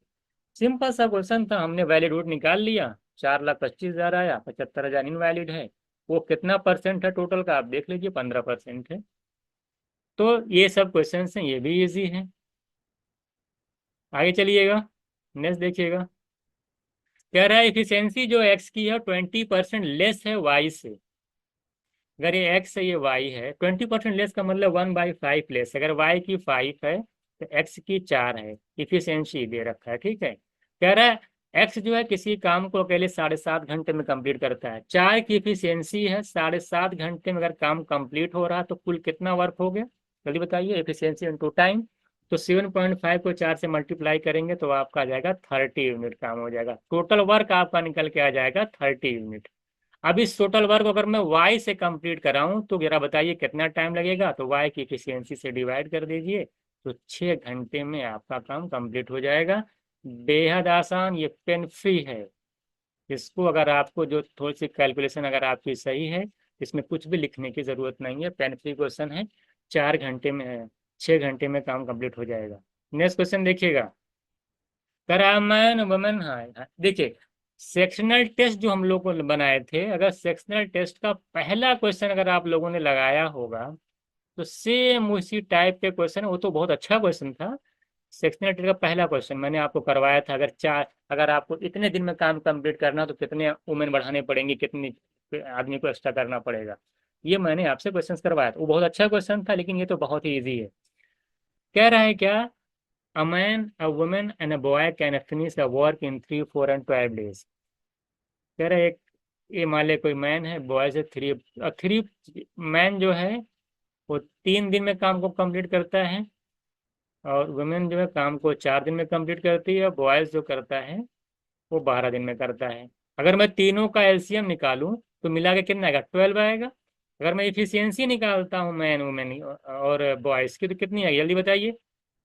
Simple सा क्वेश्चन था, हमने वैलिड वोट निकाल लिया, 4,25,000 आया, 75,000 इनवैलिड है। वो कितना परसेंट है टोटल का आप देख लीजिए, 15% है। तो ये सब क्वेश्चन हैं, ये भी इजी है। आगे चलिएगा, नेक्स्ट देखिएगा। कह रहा है इफिशियंसी जो एक्स की है 20% लेस है वाई से। अगर ये एक्स है ये वाई है, 20% लेस का मतलब 1/5 लेस। अगर वाई की 5 है तो एक्स की 4 है। इफिशियंसी दे रखा है, ठीक है। कह रहा है एक्स जो है किसी काम को अकेले 7.5 घंटे में कंप्लीट करता है। 4 की इफिशियंसी है, 7.5 घंटे में अगर काम कंप्लीट हो रहा है तो कुल कितना वर्क हो गया, जल्दी बताइए। एफिशिएंसी इनटू टाइम, तो 7.5 को 4 से मल्टीप्लाई करेंगे तो आपका आ जाएगा 30 यूनिट काम हो जाएगा। टोटल वर्क आपका निकल के आ जाएगा 30 यूनिट। अब इस टोटल वर्क अगर मैं y से कंप्लीट कराऊं तो जरा बताइए कितना टाइम लगेगा। तो y की एफिशिएंसी से डिवाइड कर दीजिए, तो 6 घंटे में आपका काम कंप्लीट हो जाएगा। बेहद आसान, ये पेन फ्री है। इसको अगर आपको जो थोड़ी सी कैलकुलेशन अगर आपकी सही है, इसमें कुछ भी लिखने की जरूरत नहीं है, पेन फ्री क्वेश्चन है। 4 घंटे में 6 घंटे में काम कंप्लीट हो जाएगा। नेक्स्ट क्वेश्चन देखिएगा। करामैन वुमेन, हाँ देखिए, सेक्शनल टेस्ट जो हम लोग को बनाए थे, अगर सेक्शनल टेस्ट का पहला क्वेश्चन अगर आप लोगों ने लगाया होगा तो सेम उसी टाइप के क्वेश्चन, वो तो बहुत अच्छा क्वेश्चन था। सेक्शनल टेस्ट का पहला क्वेश्चन मैंने आपको करवाया था, अगर आपको इतने दिन में काम कंप्लीट करना तो कितने वुमेन बढ़ाने पड़ेंगे, कितने आदमी को एक्स्ट्रा करना पड़ेगा। ये मैंने आपसे क्वेश्चन करवाया था, वो बहुत अच्छा क्वेश्चन था, लेकिन ये तो बहुत ही ईजी है। कह रहा है क्या, a man, a woman and a boy can finish the work in 3 4 and 12 days। कह रहे एक ये मान ले कोई मैन है, बॉयज है थ्री, थ्री मैन जो है वो 3 दिन में काम को कंप्लीट करता है, और वुमेन जो है काम को 4 दिन में कंप्लीट करती है, और बॉयज जो करता है वो 12 दिन में करता है। अगर मैं तीनों का एलसीएम निकालूं तो मिला के कितना आएगा, 12 आएगा। अगर मैं इफिशियंसी निकालता हूँ मैन वुमेन और बॉयज की, तो कितनी आएगी जल्दी बताइए।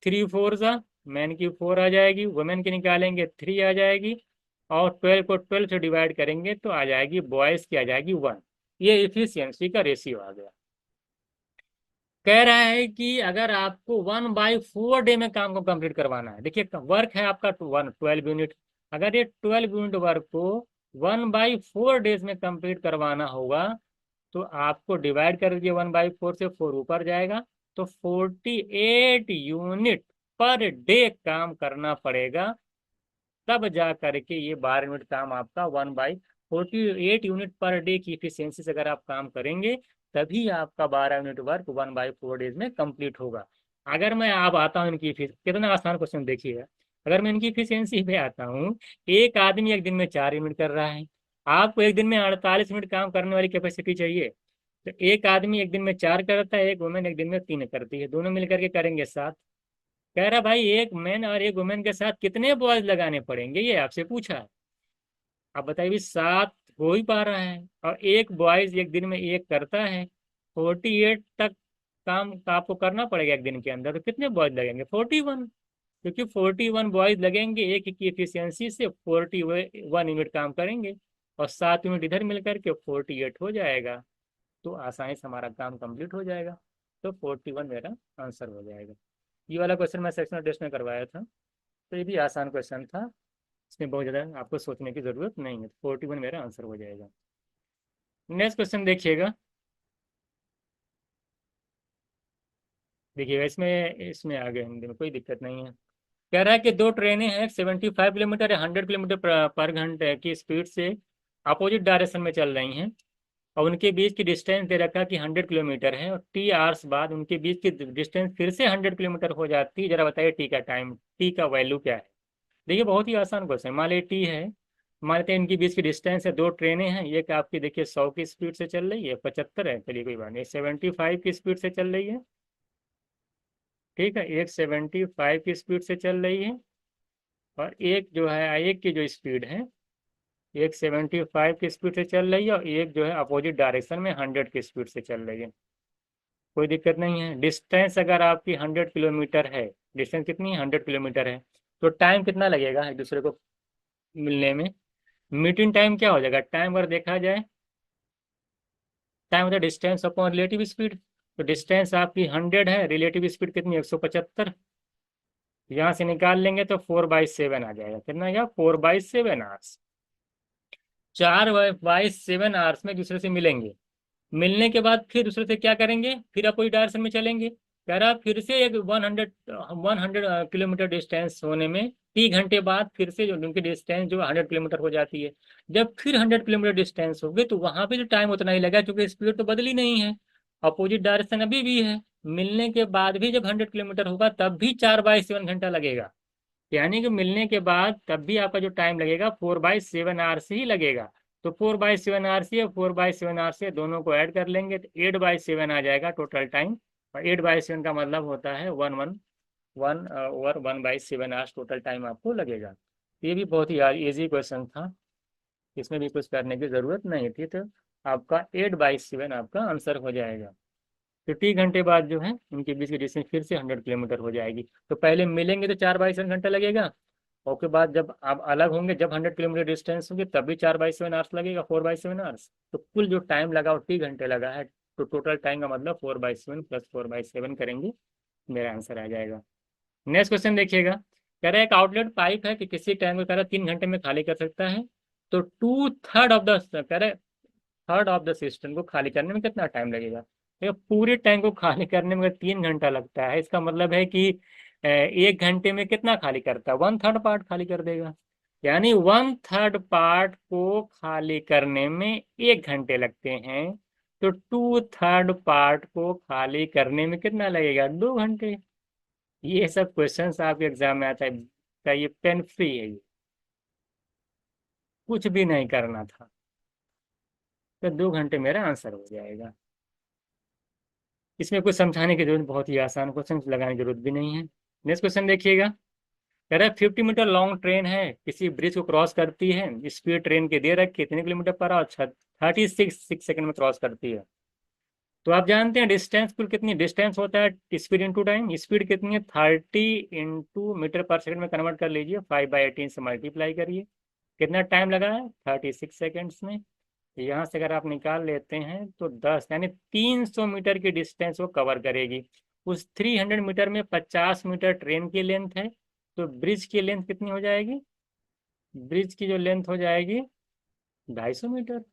3 4 सा, मैन की 4 आ जाएगी, वुमेन की निकालेंगे 3 आ जाएगी, और 12 को 12 से डिवाइड करेंगे तो आ जाएगी बॉयज की आ जाएगी 1। ये इफिशियंसी का रेशियो आ गया। कह रहा है कि अगर आपको 1/4 डे में काम को कंप्लीट करवाना है, देखिए वर्क है आपका 12 यूनिट, अगर ये 12 यूनिट वर्क को 1/4 डेज में कंप्लीट करवाना होगा तो आपको डिवाइड कर दीजिए 1/4 से, 4 ऊपर जाएगा, तो 48 यूनिट पर डे काम करना पड़ेगा, तब जा करके ये 12 यूनिट काम आपका 1/48 यूनिट पर डे की इफिशियंसी से अगर आप काम करेंगे तभी आपका 12 यूनिट वर्क 1/4 डेज में कंप्लीट होगा। अगर मैं आप आता हूँ इनकी कितना आसान क्वेश्चन देखिएगा। अगर मैं इनकी इफिशियंसी पे आता हूँ, एक आदमी एक दिन में 4 यूनिट कर रहा है, आपको एक दिन में 48 मिनट काम करने वाली कैपेसिटी चाहिए, तो एक आदमी एक दिन में 4 करता है, एक वुमेन एक दिन में 3 करती है, दोनों मिलकर के करेंगे 7। कह रहा भाई एक मैन और एक वुमेन के साथ कितने बॉयज लगाने पड़ेंगे, ये आपसे पूछा है। अब बताइए 7 हो ही पा रहा है, और एक बॉयज एक दिन में एक करता है, 48 तक काम का आपको करना पड़ेगा एक दिन के अंदर, तो कितने बॉयज लगेंगे 41, क्योंकि 41 बॉयज लगेंगे, एक की एफिशिएंसी से 41 यूनिट काम करेंगे, और 7 यूनिट इधर मिल करके 48 हो जाएगा, तो आसानी से हमारा काम कंप्लीट हो जाएगा। तो 41 मेरा आंसर हो जाएगा। ये वाला क्वेश्चन मैं सेक्शनल टेस्ट में करवाया था, तो ये भी आसान क्वेश्चन था, इसमें बहुत ज़्यादा आपको सोचने की ज़रूरत नहीं है। 41 मेरा आंसर हो जाएगा। नेक्स्ट क्वेश्चन देखिएगा, देखिएगा इसमें इसमें आगे हिंदी में कोई दिक्कत नहीं है। कह रहा है कि दो ट्रेनें हैं 75 किलोमीटर या 100 किलोमीटर पर घंटे की स्पीड से अपोजिट डायरेक्शन में चल रही हैं, और उनके बीच की डिस्टेंस दे रखा कि 100 किलोमीटर है, और टी आवर्स बाद उनके बीच की डिस्टेंस फिर से 100 किलोमीटर हो जाती है, जरा बताइए टी का टाइम, टी का वैल्यू क्या है। देखिए बहुत ही आसान क्वेश्चन, मान लीजिए टी है, मान लेते हैं इनके बीच की डिस्टेंस है, दो ट्रेनें हैं, एक आपकी देखिए 100 की स्पीड से चल रही है, 75 है, चलिए कोई बात नहीं, 75 की स्पीड से चल रही है, ठीक है, एक 75 की स्पीड से चल रही है, और एक जो है एक की जो स्पीड है, एक 75 की स्पीड से चल रही है, और एक जो है अपोजिट डायरेक्शन में 100 की स्पीड से चल रही है। कोई दिक्कत नहीं है। डिस्टेंस अगर आपकी 100 किलोमीटर है, डिस्टेंस कितनी है 100 किलोमीटर है, तो टाइम कितना लगेगा एक दूसरे को मिलने में। मीटिंग टाइम क्या हो जाएगा, टाइम अगर देखा जाए, टाइम होता है डिस्टेंस अपॉन रिलेटिव स्पीड, तो डिस्टेंस आपकी 100 है, रिलेटिव स्पीड कितनी 175, यहाँ से निकाल लेंगे तो 4/7 आ जाएगा, कितना आएगा 4/7 आवर्स। 4/7 आवर्स में एक दूसरे से मिलेंगे, मिलने के बाद फिर दूसरे से क्या करेंगे, फिर अपोजिट डायरेक्शन में चलेंगे। कह रहा फिर से एक 100 किलोमीटर डिस्टेंस होने में 3 घंटे बाद फिर से जो उनकी डिस्टेंस जो 100 किलोमीटर हो जाती है। जब फिर 100 किलोमीटर डिस्टेंस हो गई तो वहां पे जो टाइम उतना ही लगा, क्योंकि स्पीड तो बदली नहीं है, अपोजिट डायरेक्शन अभी भी है। मिलने के बाद भी जब 100 किलोमीटर होगा तब भी 4/7 घंटा लगेगा, यानी कि मिलने के बाद तब भी आपका जो टाइम लगेगा 4/7 आवर्स ही लगेगा। तो 4/7 आवर्स ही है, 4/7 आवर्स है, दोनों को ऐड कर लेंगे तो 8/7 आ जाएगा टोटल टाइम, और 8/7 का मतलब होता है 1/7 आवर्स टोटल टाइम आपको लगेगा। ये भी बहुत ही इजी क्वेश्चन था, इसमें भी कुछ करने की जरूरत नहीं थी, तो आपका 8/7 आपका आंसर हो जाएगा। 50 घंटे बाद जो है उनके बीच की डिस्टेंस फिर से 100 किलोमीटर हो जाएगी, तो पहले मिलेंगे तो 4/7 घंटा लगेगा, और उसके बाद जब आप अलग होंगे, जब 100 किलोमीटर डिस्टेंस होंगे तब भी 4/7 आवर्स लगेगा, 4/7 आवर्स, तो कुल जो टाइम लगा वो 30 घंटे लगा है, तो टोटल टाइम का मतलब 4/7 प्लस 4/7 करेंगे, मेरा आंसर आ जाएगा। नेक्स्ट क्वेश्चन देखिएगा, कह रहा है एक आउटलेट पाइप है कि किसी टैंक को कह रहा है 3 घंटे में खाली कर सकता है, तो 2/3 ऑफ द कह रहा है थर्ड ऑफ द सिस्टम को खाली करने में कितना टाइम लगेगा। देखो पूरे टैंक को खाली करने में 3 घंटा लगता है, इसका मतलब है कि 1 घंटे में कितना खाली करता है, 1/3 पार्ट खाली कर देगा, यानी 1/3 पार्ट को खाली करने में 1 घंटे लगते हैं, तो 2/3 पार्ट को खाली करने में कितना लगेगा, 2 घंटे। ये सब क्वेश्चंस आपके एग्जाम में आता है, तो ये पेन फ्री है, ये कुछ भी नहीं करना था। तो 2 घंटे मेरा आंसर हो जाएगा। इसमें कुछ समझाने की जरूरत, बहुत ही आसान क्वेश्चन, लगाने की जरूरत भी नहीं है। नेक्स्ट क्वेश्चन देखिएगा। कह रहा है 50 मीटर लॉन्ग ट्रेन है, किसी ब्रिज को क्रॉस करती है, स्पीड ट्रेन के दे रखी कितने किलोमीटर पर आवर, 36 सेकंड में क्रॉस करती है। तो आप जानते हैं डिस्टेंस कुल कितनी डिस्टेंस होता है, स्पीड इंटू टाइम। स्पीड कितनी है, 30 इंटू मीटर पर सेकंड में कन्वर्ट कर लीजिए, 5/18 से मल्टीप्लाई करिए। कितना टाइम लगा है, 36 सेकेंड्स में। यहाँ से अगर आप निकाल लेते हैं तो 10, यानी 300 मीटर की डिस्टेंस वो कवर करेगी। उस 300 मीटर में 50 मीटर ट्रेन की लेंथ है, तो ब्रिज की लेंथ कितनी हो जाएगी, ब्रिज की जो लेंथ हो जाएगी 250 मीटर।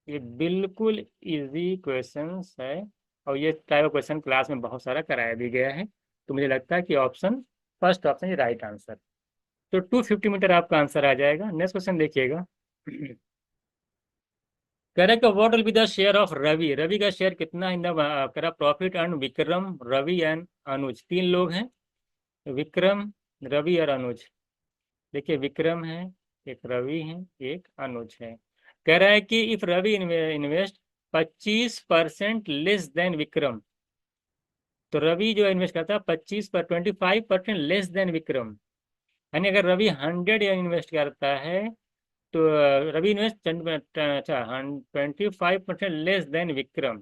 ये बिल्कुल इजी क्वेश्चंस है, और ये टाइप ऑफ क्वेश्चन क्लास में बहुत सारा कराया भी गया है। तो मुझे लगता है कि ऑप्शन फर्स्ट ऑप्शन ये राइट आंसर। तो 250 मीटर आपका आंसर आ जाएगा। नेक्स्ट क्वेश्चन देखिएगा। Correct, what will be the share of Ravi, Ravi का शेयर कितना इन द करा profit and Vikram, Ravi and Anuj, 3 लोग हैं, विक्रम, रवि और अनुज। देखिए विक्रम है, एक रवि है, एक अनुज है। कह रहा है कि if Ravi invest 25% less than Vikram, तो रवि जो इन्वेस्ट करता है 25% लेस देन विक्रम, यानी अगर रवि 100 इन्वेस्ट करता है तो रवि इन्वेस्ट, अच्छा, 25% लेस देन विक्रम,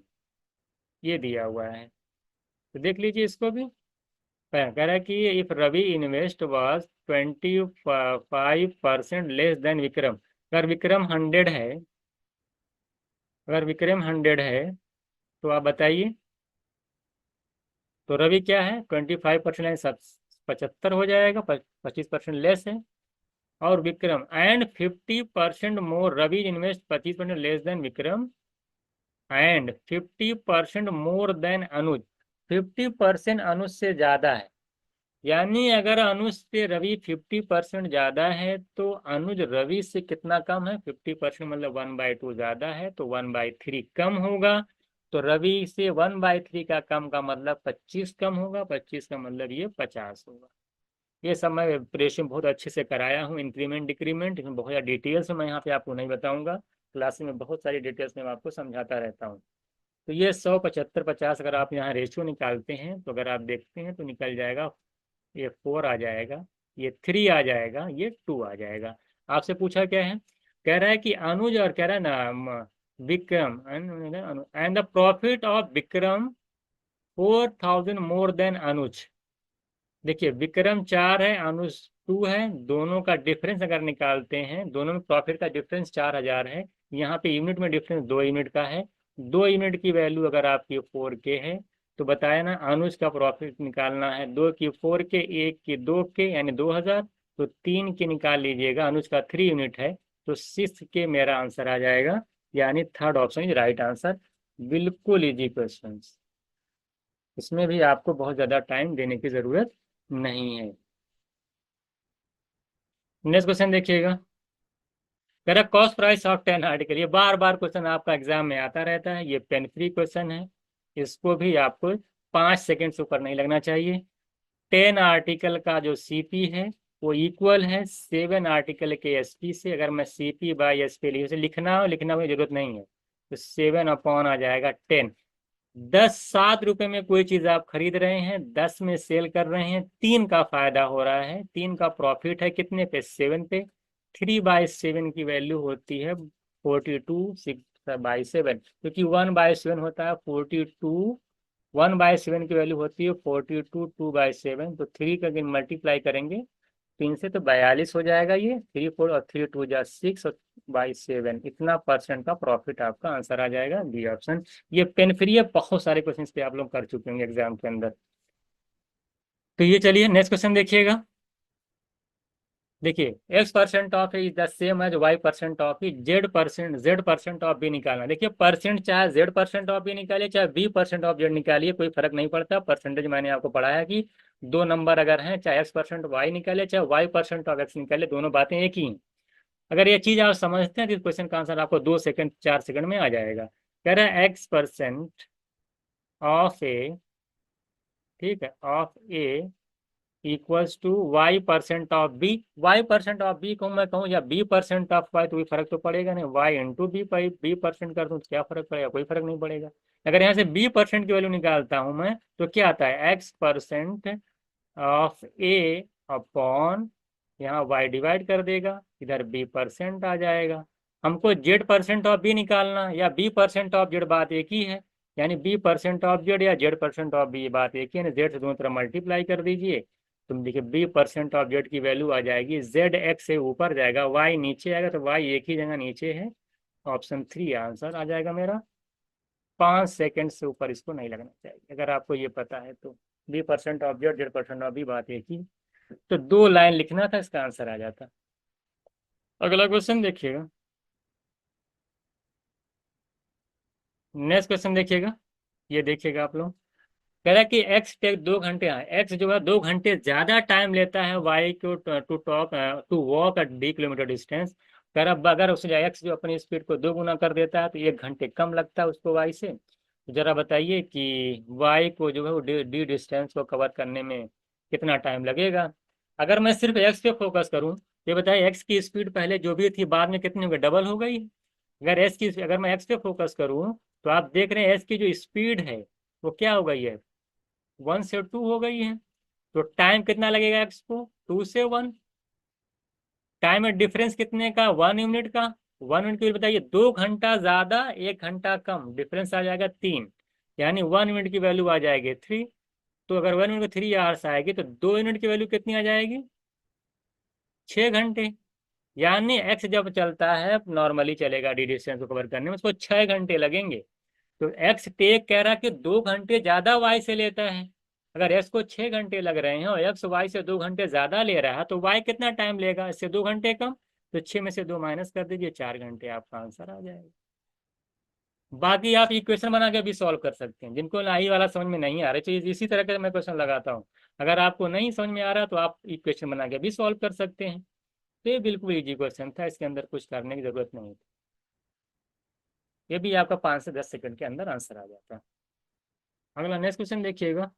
ये दिया हुआ है। तो देख लीजिए इसको भी। कह रहा है कि if Ravi invest was 25% less than Vikram, अगर विक्रम 100 है, अगर विक्रम 100 है तो आप बताइए, तो रवि क्या है 25%, सब 75 हो जाएगा, 25% लेस है। और Vikram and 50% more, Ravi invest 25% less than Vikram, and 50% more than Anuj, 50% Anuj से ज्यादा है। यानी अगर अनुज से रवि 50% ज्यादा है तो अनुज रवि से कितना कम है, 50% मतलब 1/2 ज्यादा है, तो 1/3 कम होगा। तो रवि से 1/3 का कम का मतलब 25 कम होगा, 25 का मतलब ये 50 होगा। ये सब मैं प्रिपरेशन बहुत अच्छे से कराया हूँ, इंक्रीमेंट डिक्रीमेंट, इसमें बहुत ज़्यादा डिटेल्स मैं यहाँ पे आपको नहीं बताऊंगा, क्लास में बहुत सारी डिटेल्स में मैं आपको समझाता रहता हूँ। तो ये 100, 75, 50 अगर आप यहाँ रेशियो निकालते हैं तो अगर आप देखते हैं तो निकल जाएगा, ये 4 आ जाएगा, ये 3 आ जाएगा, ये 2 आ जाएगा। आपसे पूछा क्या है, कह रहा है कि अनुज, और कह रहा है ना Vikram, and the profit of Vikram 4000 more than Anuj. देखिए विक्रम 4 है, अनुज 2 है, दोनों का डिफरेंस अगर निकालते हैं, दोनों में प्रॉफिट का डिफरेंस 4000 है। यहाँ पे यूनिट में डिफरेंस 2 यूनिट का है। 2 यूनिट की वैल्यू अगर आपकी 4K है, तो बताया ना अनुज का प्रॉफिट निकालना है, 2 की 4K, 1 की 2K, यानी 2000, तो 3 की निकाल लीजिएगा, अनुज का 3 यूनिट है, तो 6K मेरा आंसर आ जाएगा। यानी third option is right answer. बिल्कुल इजी क्वेश्चन, इसमें भी आपको बहुत ज़्यादा टाइम देने की ज़रूरत नहीं है। नेक्स्ट क्वेश्चन देखिएगा। कह रहा कॉस्ट प्राइस ऑफ 10 आर्टिकल, ये बार बार क्वेश्चन आपका एग्जाम में आता रहता है, ये पेन फ्री क्वेश्चन है, इसको भी आपको 5 सेकेंड से ऊपर नहीं लगना चाहिए। 10 आर्टिकल का जो CP है वो इक्वल है 7 आर्टिकल के SP से। अगर मैं CP/SP लिखना हो, लिखना कोई जरूरत नहीं है, तो 7 अपॉन आ जाएगा 10। 7 रुपए में कोई चीज आप खरीद रहे हैं, 10 में सेल कर रहे हैं, 3 का फायदा हो रहा है, 3 का प्रॉफिट है, कितने पे, 7 पे। 3/7 की वैल्यू होती है 42, 6/7, क्योंकि 1/7 होता है 42, 1/7 की वैल्यू होती है 42, 2/7, तो 3 का अगर मल्टीप्लाई करेंगे 3 से तो 42 हो जाएगा, ये 3 4 और 3 2 जा 6 और बाई 7, इतना परसेंट का प्रॉफिट आपका आंसर आ जाएगा, बी ऑप्शन। ये पेन फ्री है, बहुत सारे क्वेश्चन पे आप लोग कर चुके होंगे एग्जाम के अंदर। तो ये चलिए नेक्स्ट क्वेश्चन देखिएगा। देखिए X% of is the same as Y% of ही, Z% ऑफ भी निकालना। देखिए परसेंट चाहे Z% ऑफ भी निकालिए, चाहे B% ऑफ Z निकालिए, कोई फर्क नहीं पड़ता। परसेंटेज मैंने आपको पढ़ाया कि 2 नंबर अगर हैं, चाहे X% Y निकाले, चाहे Y% ऑफ X निकाले, दोनों बातें एक ही हैं। अगर ये चीज आप समझते हैं तो इस क्वेश्चन का आंसर आपको 2 सेकंड, 4 सेकंड में आ जाएगा। कह रहा है X% ऑफ ए, ठीक है, of A equals to Y percent of B. Y percent of B को मैं कहूँ या बी परसेंट ऑफ वाई, तो कोई फर्क तो पड़ेगा नहीं। वाई इंटू बी पाई बी परसेंट कर दूँ तो क्या फर्क पड़ेगा, कोई फर्क नहीं पड़ेगा। अगर यहाँ से बी परसेंट की वैल्यू निकालता हूँ मैं, तो क्या आता है x percent of A upon, यहाँ वाई डिवाइड कर देगा, इधर बी परसेंट आ जाएगा। हमको जेड परसेंट ऑफ बी निकालना या बी परसेंट ऑफ जेड, बात एक ही है। यानी बी परसेंट ऑफ जेड या जेड परसेंट ऑफ बी, ये बात एक ही है। जेड से दोनों तरफ मल्टीप्लाई कर दीजिए, तुम देखिए बी परसेंट ऑफ जेड की वैल्यू आ जाएगी, जेड एक्स से ऊपर जाएगा, वाई नीचे आएगा, तो वाई एक ही जगह नीचे है। ऑप्शन 3 आंसर आ जाएगा मेरा। 5 सेकंड से ऊपर इसको नहीं लगना चाहिए, अगर आपको ये पता है तो। B percent of Z, Z percent of B, बात एक ही। तो 2 लाइन लिखना था, इसका आंसर आ जाता। अगला क्वेश्चन देखिएगा, नेक्स्ट क्वेश्चन देखिएगा, ये देखिएगा आप लोग। कह रहा है कि एक्स टेक 2 घंटे, एक्स जो है 2 घंटे ज्यादा टाइम लेता है वाई को to walk a d kilometre distance. कह रहा अगर उसने एक्स जो अपनी स्पीड को 2 गुना कर देता है तो 1 घंटे कम लगता है उसको वाई से। तो जरा बताइए कि वाई को जो है वो डी डिस्टेंस को कवर करने में कितना टाइम लगेगा। अगर मैं सिर्फ एक्स पे फोकस करूं, ये बताइए एक्स की स्पीड पहले जो भी थी बाद में कितनी हो गई, डबल हो गई। अगर मैं एक्स पे फोकस करूं, तो आप देख रहे हैं एक्स की जो स्पीड है वो क्या हो गई है, 1 से 2 हो गई है। तो टाइम कितना लगेगा एक्स को, 2 से 1। टाइम में डिफरेंस कितने का, 1 यूनिट का। 1 यूनिट की बताइए, 2 घंटा ज्यादा 1 घंटा कम, डिफरेंस आ जाएगा 3। यानी 1 यूनिट की वैल्यू आ जाएगी 3। तो अगर 1 यूनिट को 3 आवर्स आएगी, तो 2 यूनिट की वैल्यू कितनी आ जाएगी, 6 घंटे। यानी एक्स जब चलता है नॉर्मली चलेगा डी डिस्टेंस को कवर करने में, उसको 6 घंटे लगेंगे। तो एक्स टेक कह रहा कि 2 घंटे ज्यादा वाई से लेता है। अगर एक्स को 6 घंटे लग रहे हैं और एक्स वाई से 2 घंटे ज्यादा ले रहा है, तो वाई कितना टाइम लेगा, इससे 2 घंटे कम। तो 6 में से 2 माइनस कर दीजिए, 4 घंटे आपका आंसर आ जाएगा। बाकी आप इक्वेशन बना के भी सॉल्व कर सकते हैं, जिनको ना ही वाला समझ में नहीं आ रहा है, तो इसी तरह का मैं क्वेश्चन लगाता हूँ। अगर आपको नहीं समझ में आ रहा तो आप इक्वेशन बना के भी सॉल्व कर सकते हैं। तो ये बिल्कुल इजी क्वेश्चन था, इसके अंदर कुछ करने की जरूरत नहीं थी। ये भी आपका 5 से 10 सेकंड के अंदर आंसर आ जाता है। अगला नेक्स्ट क्वेश्चन देखिएगा,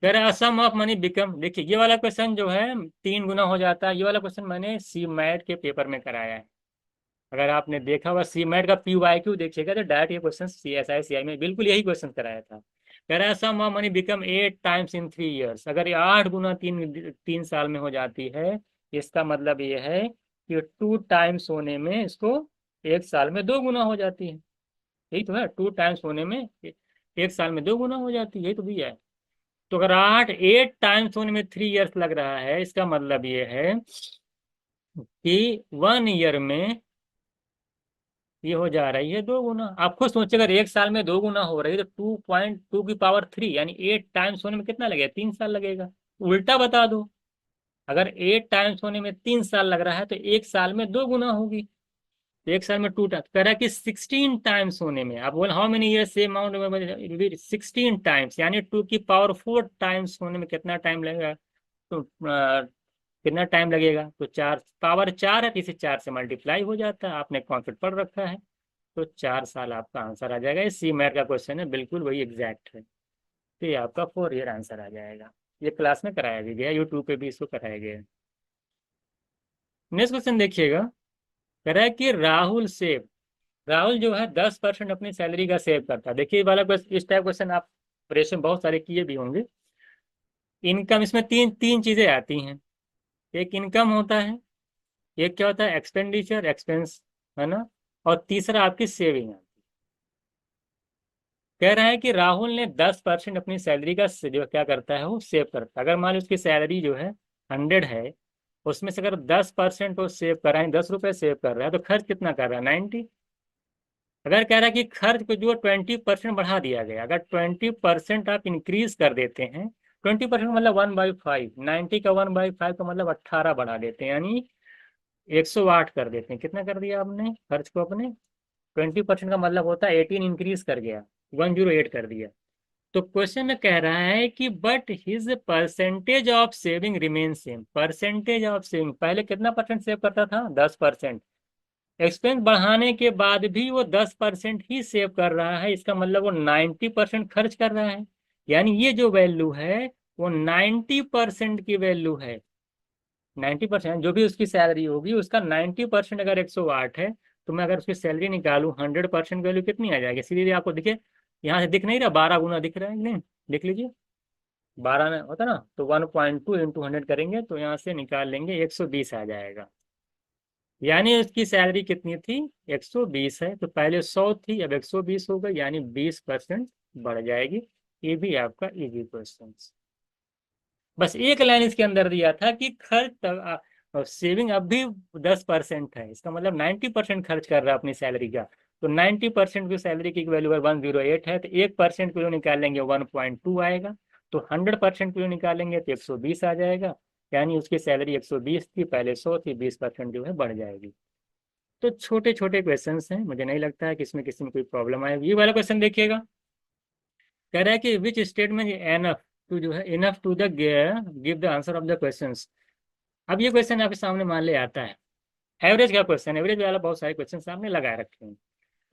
कह रहा है सम ऑफ मनी बिकम। देखिए ये वाला क्वेश्चन जो है 3 गुना हो जाता है। ये वाला क्वेश्चन मैंने सी मैट के पेपर में कराया है। अगर आपने देखा हुआ सी मैट का PYQ देखिएगा, तो डायरेक्ट ये क्वेश्चन CSI CI में बिल्कुल यही क्वेश्चन कराया था। कह रहा है sum of money become 8 times in 3 years. अगर ये 8 गुना 3 साल में हो जाती है, इसका मतलब ये है कि 2 टाइम्स होने में इसको 1 साल में 2 गुना हो जाती है। यही तो है, 2 टाइम्स होने में 1 साल में 2 गुना हो जाती है, यही तो दिया है। तो अगर 8 टाइम्स होने में 3 ईयर्स लग रहा है, इसका मतलब ये है कि 1 ईयर में ये हो जा रही है 2 गुना। आप खुद सोचिए, अगर 1 साल में 2 गुना हो रही है, तो 2.2 की पावर 3 यानी 8 टाइम्स होने में कितना लगेगा, 3 साल लगेगा। उल्टा बता दो, अगर 8 टाइम्स होने में 3 साल लग रहा है, तो 1 साल में 2 गुना होगी। तो 1 साल में 2 टाइम्स कह रहा है कि 16 टाइम्स होने में, आप बोल हाउ मेनी ईयर से अमाउंट 16 टाइम्स, यानी 2 की पावर 4 टाइम्स होने में कितना टाइम लगेगा। तो कितना टाइम लगेगा, तो 4 पावर 4 है, तो इसे 4 से मल्टीप्लाई हो जाता है, आपने कॉन्सेप्ट पढ़ रखा है। तो 4 साल आपका आंसर आ जाएगा। ये सी मैट का क्वेश्चन है, बिल्कुल वही एग्जैक्ट है। तो ये आपका 4 ईयर आंसर आ जाएगा। ये क्लास में कराया भी गया, यूट्यूब पे भी इसको कराया गया है। नेक्स्ट क्वेश्चन देखिएगा, कह रहा है कि राहुल जो है 10% अपनी सैलरी का सेव करता है। देखिए ये वाला क्वेश्चन, इस टाइप क्वेश्चन आप प्रेशर बहुत सारे किए भी होंगे। इनकम, इसमें तीन तीन चीजें आती हैं। एक इनकम होता है, एक क्या होता है एक्सपेंडिचर एक्सपेंस, है ना, और तीसरा आपकी सेविंग। कह रहा है कि राहुल ने 10% अपनी सैलरी का जो क्या करता है वो सेव करता है। अगर मान लो उसकी सैलरी जो है 100 है, उसमें से अगर 10% वो सेव कर रहा है, 10 रुपये सेव कर रहा है, तो खर्च कितना कर रहा है, 90। अगर कह रहा है कि खर्च को जो 20% बढ़ा दिया गया, अगर 20% आप इंक्रीज कर देते हैं, 20% मतलब 1/5, 90 का 1/5 का मतलब 18 बढ़ा देते हैं, यानी 108 कर देते हैं। कितना कर दिया आपने खर्च को अपने, 20% का मतलब होता है 18 इंक्रीज कर गया, 108 कर दिया। तो क्वेश्चन में कह रहा है कि but his percentage of saving remain same. Percentage of saving, पहले कितना परसेंट सेव करता था, 10%। एक्सपेंस बढ़ाने के बाद भी वो 10% ही सेव कर रहा है, इसका मतलब वो 90% खर्च कर रहा है। यानी ये जो वैल्यू है वो 90% की वैल्यू है। 90% जो भी उसकी सैलरी होगी उसका 90% अगर 108 है, तो मैं अगर उसकी सैलरी निकालूं 100% वैल्यू कितनी आ जाएगी? सीधे आपको दिखे, यहाँ से दिख नहीं रहा, 12 गुना दिख रहा है कि नहीं? लिख लीजिए, 12 में होता ना, तो 1.2 इंटू 100 करेंगे तो यहाँ से निकाल लेंगे 120 आ जाएगा। यानी उसकी सैलरी कितनी थी? 120 है, तो पहले 100 थी, अब 120 हो गई, यानी 20% बढ़ जाएगी। ये भी आपका इजी क्वेश्चन। बस एक लाइन इसके अंदर दिया था कि खर्च सेविंग अब भी 10% है, इसका मतलब 90% खर्च कर रहा है अपनी सैलरी का। तो 90% की सैलरी की वैल्यू अगर 108 है, तो 1% के लिए निकालेंगे 1.2 आएगा। तो 100% के लिए निकालेंगे तो 120 आ जाएगा। यानी उसकी सैलरी 120 थी, पहले 100 थी, 20% जो है बढ़ जाएगी। तो छोटे छोटे क्वेश्चन हैं, मुझे नहीं लगता है कि इसमें किसी में कोई प्रॉब्लम आएगी। ये वाला क्वेश्चन देखिएगा, कह रहा है कि विच स्टेटमेंट एनफ टू जो है enough to the give the answer of the questions. अब ये क्वेश्चन आपके सामने मान ले आता है, एवरेज का क्वेश्चन, एवरेज वाला बहुत सारे क्वेश्चन सामने लगा रखे हैं।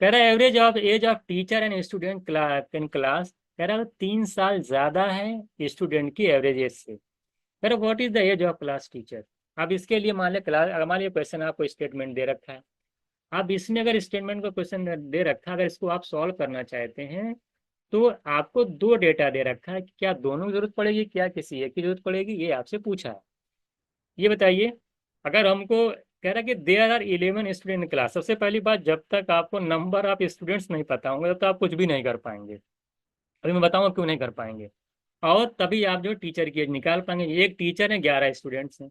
कह रहा है average of age of teacher and student in class, कह रहा है 3 साल ज्यादा है स्टूडेंट की एवरेज एज से। कह रहा what is the age of class teacher. अब इसके लिए मान ले क्लास, मान लिया क्वेश्चन आपको स्टेटमेंट दे रखा है। अब इसमें अगर स्टेटमेंट का क्वेश्चन दे रखा है, अगर इसको आप सॉल्व करना चाहते हैं, तो आपको दो डेटा दे रखा है, क्या दोनों की जरूरत पड़ेगी, क्या किसी एक की जरूरत पड़ेगी, ये आपसे पूछा है। ये बताइए, अगर हमको कह रहा है कि there are 11 student in class, सबसे पहली बात, जब तक आपको नंबर ऑफ स्टूडेंट्स नहीं पता होंगे तब तक आप कुछ भी नहीं कर पाएंगे। अभी मैं बताऊंगा क्यों नहीं कर पाएंगे। और तभी आप जो टीचर की एज निकाल पाएंगे। एक टीचर है, 11 स्टूडेंट्स हैं।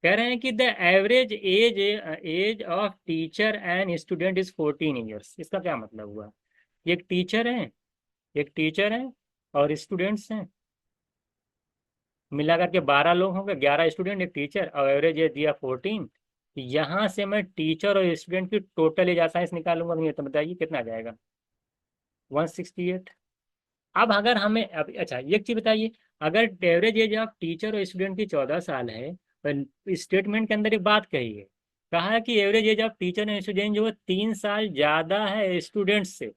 कह रहे हैं कि the average age of teacher and student is 14 years. इसका क्या मतलब हुआ? एक टीचर है, एक टीचर है और स्टूडेंट्स हैं, मिला करके 12 लोग होंगे, 11 स्टूडेंट एक टीचर, और एवरेज एज दिया 14। यहाँ से मैं टीचर और स्टूडेंट की टोटल एज आसानी से निकालूंगा, नहीं तो बताइए कितना आ जाएगा? 168। अब अगर हमें, अब अच्छा एक चीज बताइए, अगर एवरेज एज ऑफ टीचर और स्टूडेंट की 14 साल है, तो स्टेटमेंट के अंदर एक बात कही है, कहा है कि average age of teacher and student जो है 3 साल ज्यादा है स्टूडेंट्स से।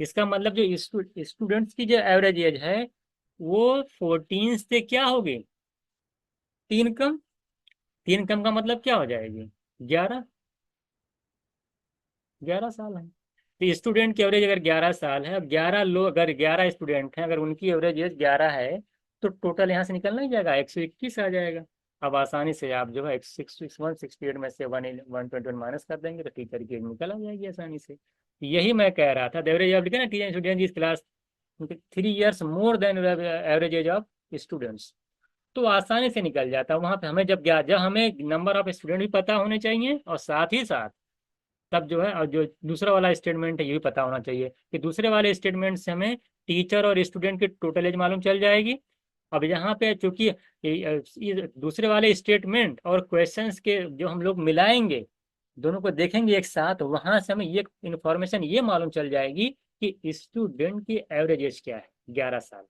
इसका मतलब जो स्टूडेंट्स की जो एवरेज एज है वो 14 से क्या होगी? 3 कम। 3 कम का मतलब क्या हो जाएगी? 11। 11 साल है। तो स्टूडेंट की एवरेज अगर 11 साल है, अब 11 लोग, अगर 11 स्टूडेंट हैं, अगर उनकी एवरेज एज 11 है, तो टोटल यहाँ से निकलना ही जाएगा, 121 आ जाएगा। अब आसानी से आप जो है 168 में से 121 माइनस कर देंगे तो टीचर की एज निकल आ जाएगी आसानी से। यही मैं कह रहा था, एवरेज आप लिखे ना, टीचर स्टूडेंट इस class 3 years more than average age of students, तो आसानी से निकल जाता है। वहां पे हमें जब हमें नंबर ऑफ स्टूडेंट भी पता होने चाहिए, और साथ ही साथ तब जो है, और जो दूसरा वाला स्टेटमेंट है ये भी पता होना चाहिए कि दूसरे वाले स्टेटमेंट से हमें टीचर और स्टूडेंट की टोटल एज मालूम चल जाएगी। अब यहाँ पे चूंकि दूसरे वाले स्टेटमेंट और क्वेश्चंस के जो हम लोग मिलाएंगे, दोनों को देखेंगे एक साथ, वहां से हमें ये इंफॉर्मेशन ये मालूम चल जाएगी कि स्टूडेंट की एवरेज एज क्या है, 11 साल,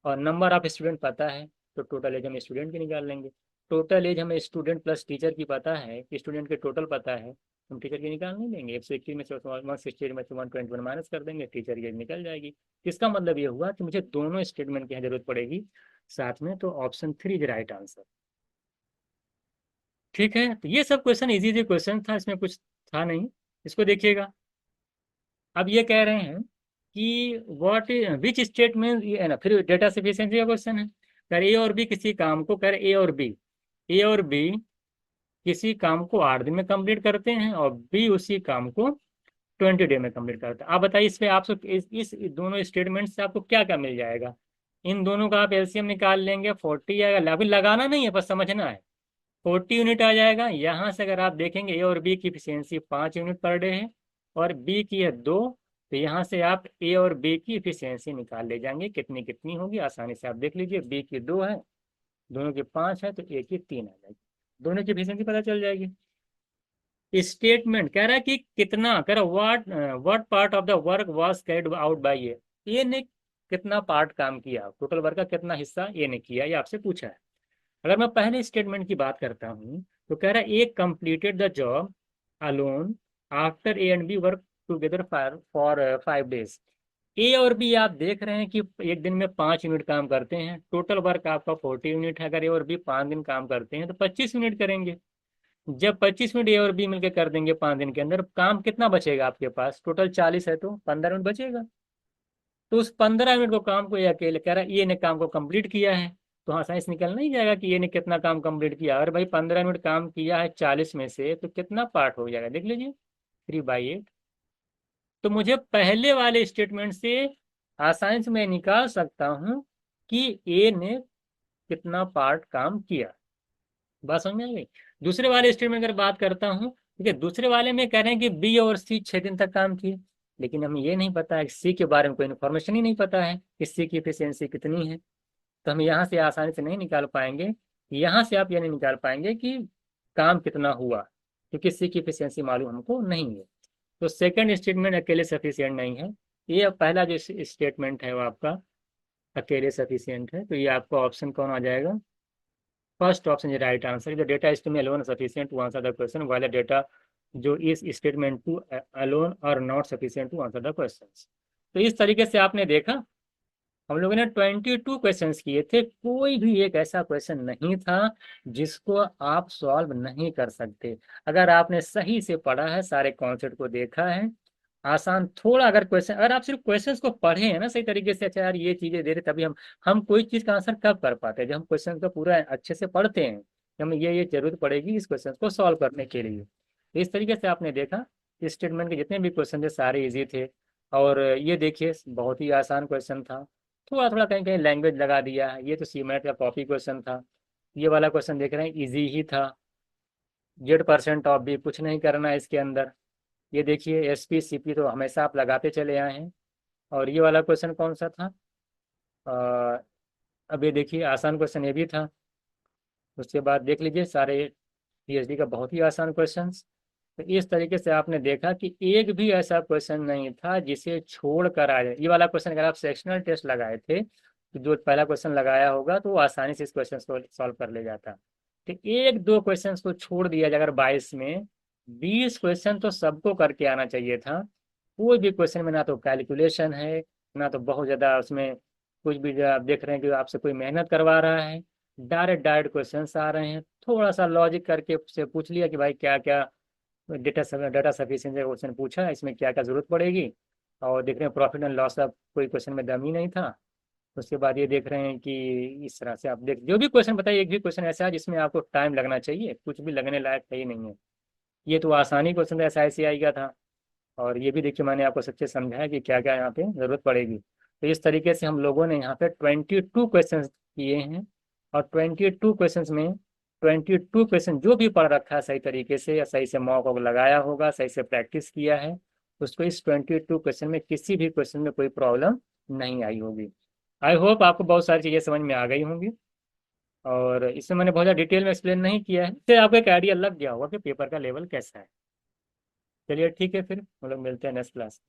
और नंबर ऑफ स्टूडेंट पता है, तो टोटल एज हम स्टूडेंट की निकाल लेंगे। टोटल एज हमें स्टूडेंट प्लस टीचर की पता है, स्टूडेंट के टोटल पता है, हम टीचर की निकाल नहीं लेंगे। 121 में से 168 में से 121 माइनस कर देंगे, टीचर की निकल जाएगी। इसका मतलब ये हुआ कि मुझे दोनों स्टेटमेंट की यहाँ जरूरत पड़ेगी साथ में, तो ऑप्शन 3 इज राइट आंसर। ठीक है, तो ये सब क्वेश्चन इजी इजी क्वेश्चन था, इसमें कुछ था नहीं। इसको देखिएगा, अब ये कह रहे हैं कि व्हाट विच स्टेटमेंट, है ना, फिर डेटा सफिशिएंसी का क्वेश्चन है। कर ए और बी किसी काम को, कर ए और बी किसी काम को 8 दिन में कंप्लीट करते हैं, और बी उसी काम को 20 डे में कंप्लीट करता है। आप बताइए इस पे आपको इस दोनों स्टेटमेंट से आपको क्या क्या मिल जाएगा? इन दोनों का आप एलसीएम निकाल लेंगे, 40 आएगा, अभी लगाना नहीं है, बस समझना है। 40 यूनिट आ जाएगा। यहाँ से अगर आप देखेंगे ए और बी की इफिशियंसी 5 यूनिट पर डे है, और बी की है 2, तो यहाँ से आप ए और बी की इफिशियंसी निकाल ले जाएंगे, कितनी कितनी होगी आसानी से आप देख लीजिए। बी की 2 है, दोनों की 5 है, तो ए की 3 आ जाएगी, दोनों की इफिशियंसी पता चल जाएगी। स्टेटमेंट कह रहा है कि कितना, कह रहा what part of the work was carried out by A ने कितना पार्ट काम किया, टोटल वर्क का कितना हिस्सा ए ने किया, ये आपसे पूछा है। अगर मैं पहले स्टेटमेंट की बात करता हूँ, तो कह रहा है A completed the job alone after A and B work together for 5 days। A और बी आप देख रहे हैं कि एक दिन में 5 यूनिट काम करते हैं, टोटल वर्क आपका 40 यूनिट है। अगर ए और बी 5 दिन काम करते हैं तो 25 यूनिट करेंगे। जब 25 मिनट ए और बी मिलकर कर देंगे 5 दिन के अंदर, काम कितना बचेगा आपके पास? टोटल 40 है तो 15 मिनट बचेगा। तो उस 15 मिनट को काम को ये अकेले कह रहा है, ये ने काम को कंप्लीट किया है। तो हाँ, साइंस निकल नहीं जाएगा कि ये ने कितना काम कंप्लीट किया। अगर भाई 15 मिनट काम किया है 40 में से, तो कितना पार्ट हो जाएगा देख लीजिए, 3/8। तो मुझे पहले वाले स्टेटमेंट से आसानी से मैं निकाल सकता हूं कि ए ने कितना पार्ट काम किया। बात समझ में आ गई? दूसरे वाले स्टेटमेंट अगर बात करता हूँ, ठीक है, दूसरे वाले में कह रहे हैं कि बी और सी 6 दिन तक काम किए, लेकिन हमें ये नहीं पता है, सी के बारे में कोई इन्फॉर्मेशन ही नहीं पता है कि सी की एफिशिएंसी कितनी है। तो हम यहाँ से आसानी से नहीं निकाल पाएंगे। यहाँ से आप ये नहीं निकाल पाएंगे कि काम कितना हुआ, क्योंकि सी की एफिशिएंसी मालूम हमको नहीं है। तो सेकंड स्टेटमेंट अकेले सफिशियंट नहीं है। ये पहला जो स्टेटमेंट है वो आपका अकेले सफिशियंट है। तो ये आपका ऑप्शन कौन आ जाएगा? First option is right answer. The data estimate alone sufficient to answer the question, while the data जो इस स्टेटमेंट टू अलोन और not sufficient to answer the question. तो इस तरीके से आपने देखा, हम लोगों ने 22 क्वेश्चन किए थे, कोई भी एक ऐसा क्वेश्चन नहीं था जिसको आप सॉल्व नहीं कर सकते। अगर आपने सही से पढ़ा है, सारे कॉन्सेप्ट को देखा है, आसान थोड़ा अगर क्वेश्चन, अगर आप सिर्फ क्वेश्चंस को पढ़े हैं ना सही तरीके से, अच्छा यार ये चीजें दे रहे, तभी हम कोई चीज का आंसर कब कर पाते हैं? जब हम क्वेश्चन को पूरा अच्छे से पढ़ते हैं, हमें ये जरूरत पड़ेगी इस क्वेश्चन को सॉल्व करने के लिए। तो इस तरीके से आपने देखा इस स्टेटमेंट के जितने भी क्वेश्चन थे सारे इजी थे। और ये देखिए बहुत ही आसान क्वेश्चन था, थोड़ा थोड़ा कहीं कहीं लैंग्वेज लगा दिया है। ये तो सीमेट का कॉपी क्वेश्चन था। ये वाला क्वेश्चन देख रहे हैं इजी ही था। Z% ऑफ भी कुछ नहीं करना है इसके अंदर। ये देखिए SP CP तो हमेशा आप लगाते चले आए हैं। और ये वाला क्वेश्चन कौन सा था? अ, अब ये देखिए आसान क्वेश्चन ये भी था। उसके बाद देख लीजिए सारे PhD का बहुत ही आसान क्वेश्चन। तो इस तरीके से आपने देखा कि एक भी ऐसा क्वेश्चन नहीं था जिसे छोड़ कर आ जाए। ये वाला क्वेश्चन अगर आप सेक्शनल टेस्ट लगाए थे, तो जो पहला क्वेश्चन लगाया होगा तो वो आसानी से इस क्वेश्चन को सॉल्व कर ले जाता। तो एक दो क्वेश्चन को छोड़ दिया जाए, अगर 22 में 20 क्वेश्चन तो सबको करके आना चाहिए था। कोई भी क्वेश्चन में ना तो कैलकुलेशन है, ना तो बहुत ज़्यादा उसमें कुछ भी जो आप देख रहे हैं कि आपसे कोई मेहनत करवा रहा है। डायरेक्ट डायरेक्ट क्वेश्चन आ रहे हैं, थोड़ा सा लॉजिक करके उससे पूछ लिया कि भाई क्या क्या डाटा सफिशिएंसी का क्वेश्चन पूछा, इसमें क्या क्या जरूरत पड़ेगी। और देख रहे हैं प्रॉफिट एंड लॉस का कोई क्वेश्चन में दम ही नहीं था। उसके बाद ये देख रहे हैं कि इस तरह से आप देख, जो भी क्वेश्चन बताइए, एक भी क्वेश्चन ऐसा है जिसमें आपको टाइम लगना चाहिए, कुछ भी लगने लायक है ही नहीं है। ये तो आसानी क्वेश्चन था, SICI का था। और ये भी देखिए मैंने आपको सच्चे समझाया कि क्या क्या यहाँ पे जरूरत पड़ेगी। तो इस तरीके से हम लोगों ने यहाँ पे 22 क्वेश्चन किए हैं। और 22 क्वेश्चन में 22 क्वेश्चन जो भी पढ़ रखा है सही तरीके से या सही से मॉक वॉक लगाया होगा, सही से प्रैक्टिस किया है, उसको इस 22 क्वेश्चन में किसी भी क्वेश्चन में कोई प्रॉब्लम नहीं आई होगी। आई होप आपको बहुत सारी चीज़ें समझ में आ गई होंगी। और इसमें मैंने बहुत ज़्यादा डिटेल में एक्सप्लेन नहीं किया है, इससे आपको एक आइडिया लग गया होगा कि पेपर का लेवल कैसा है। चलिए ठीक है, फिर हम लोग मिलते हैं नेक्स्ट क्लास।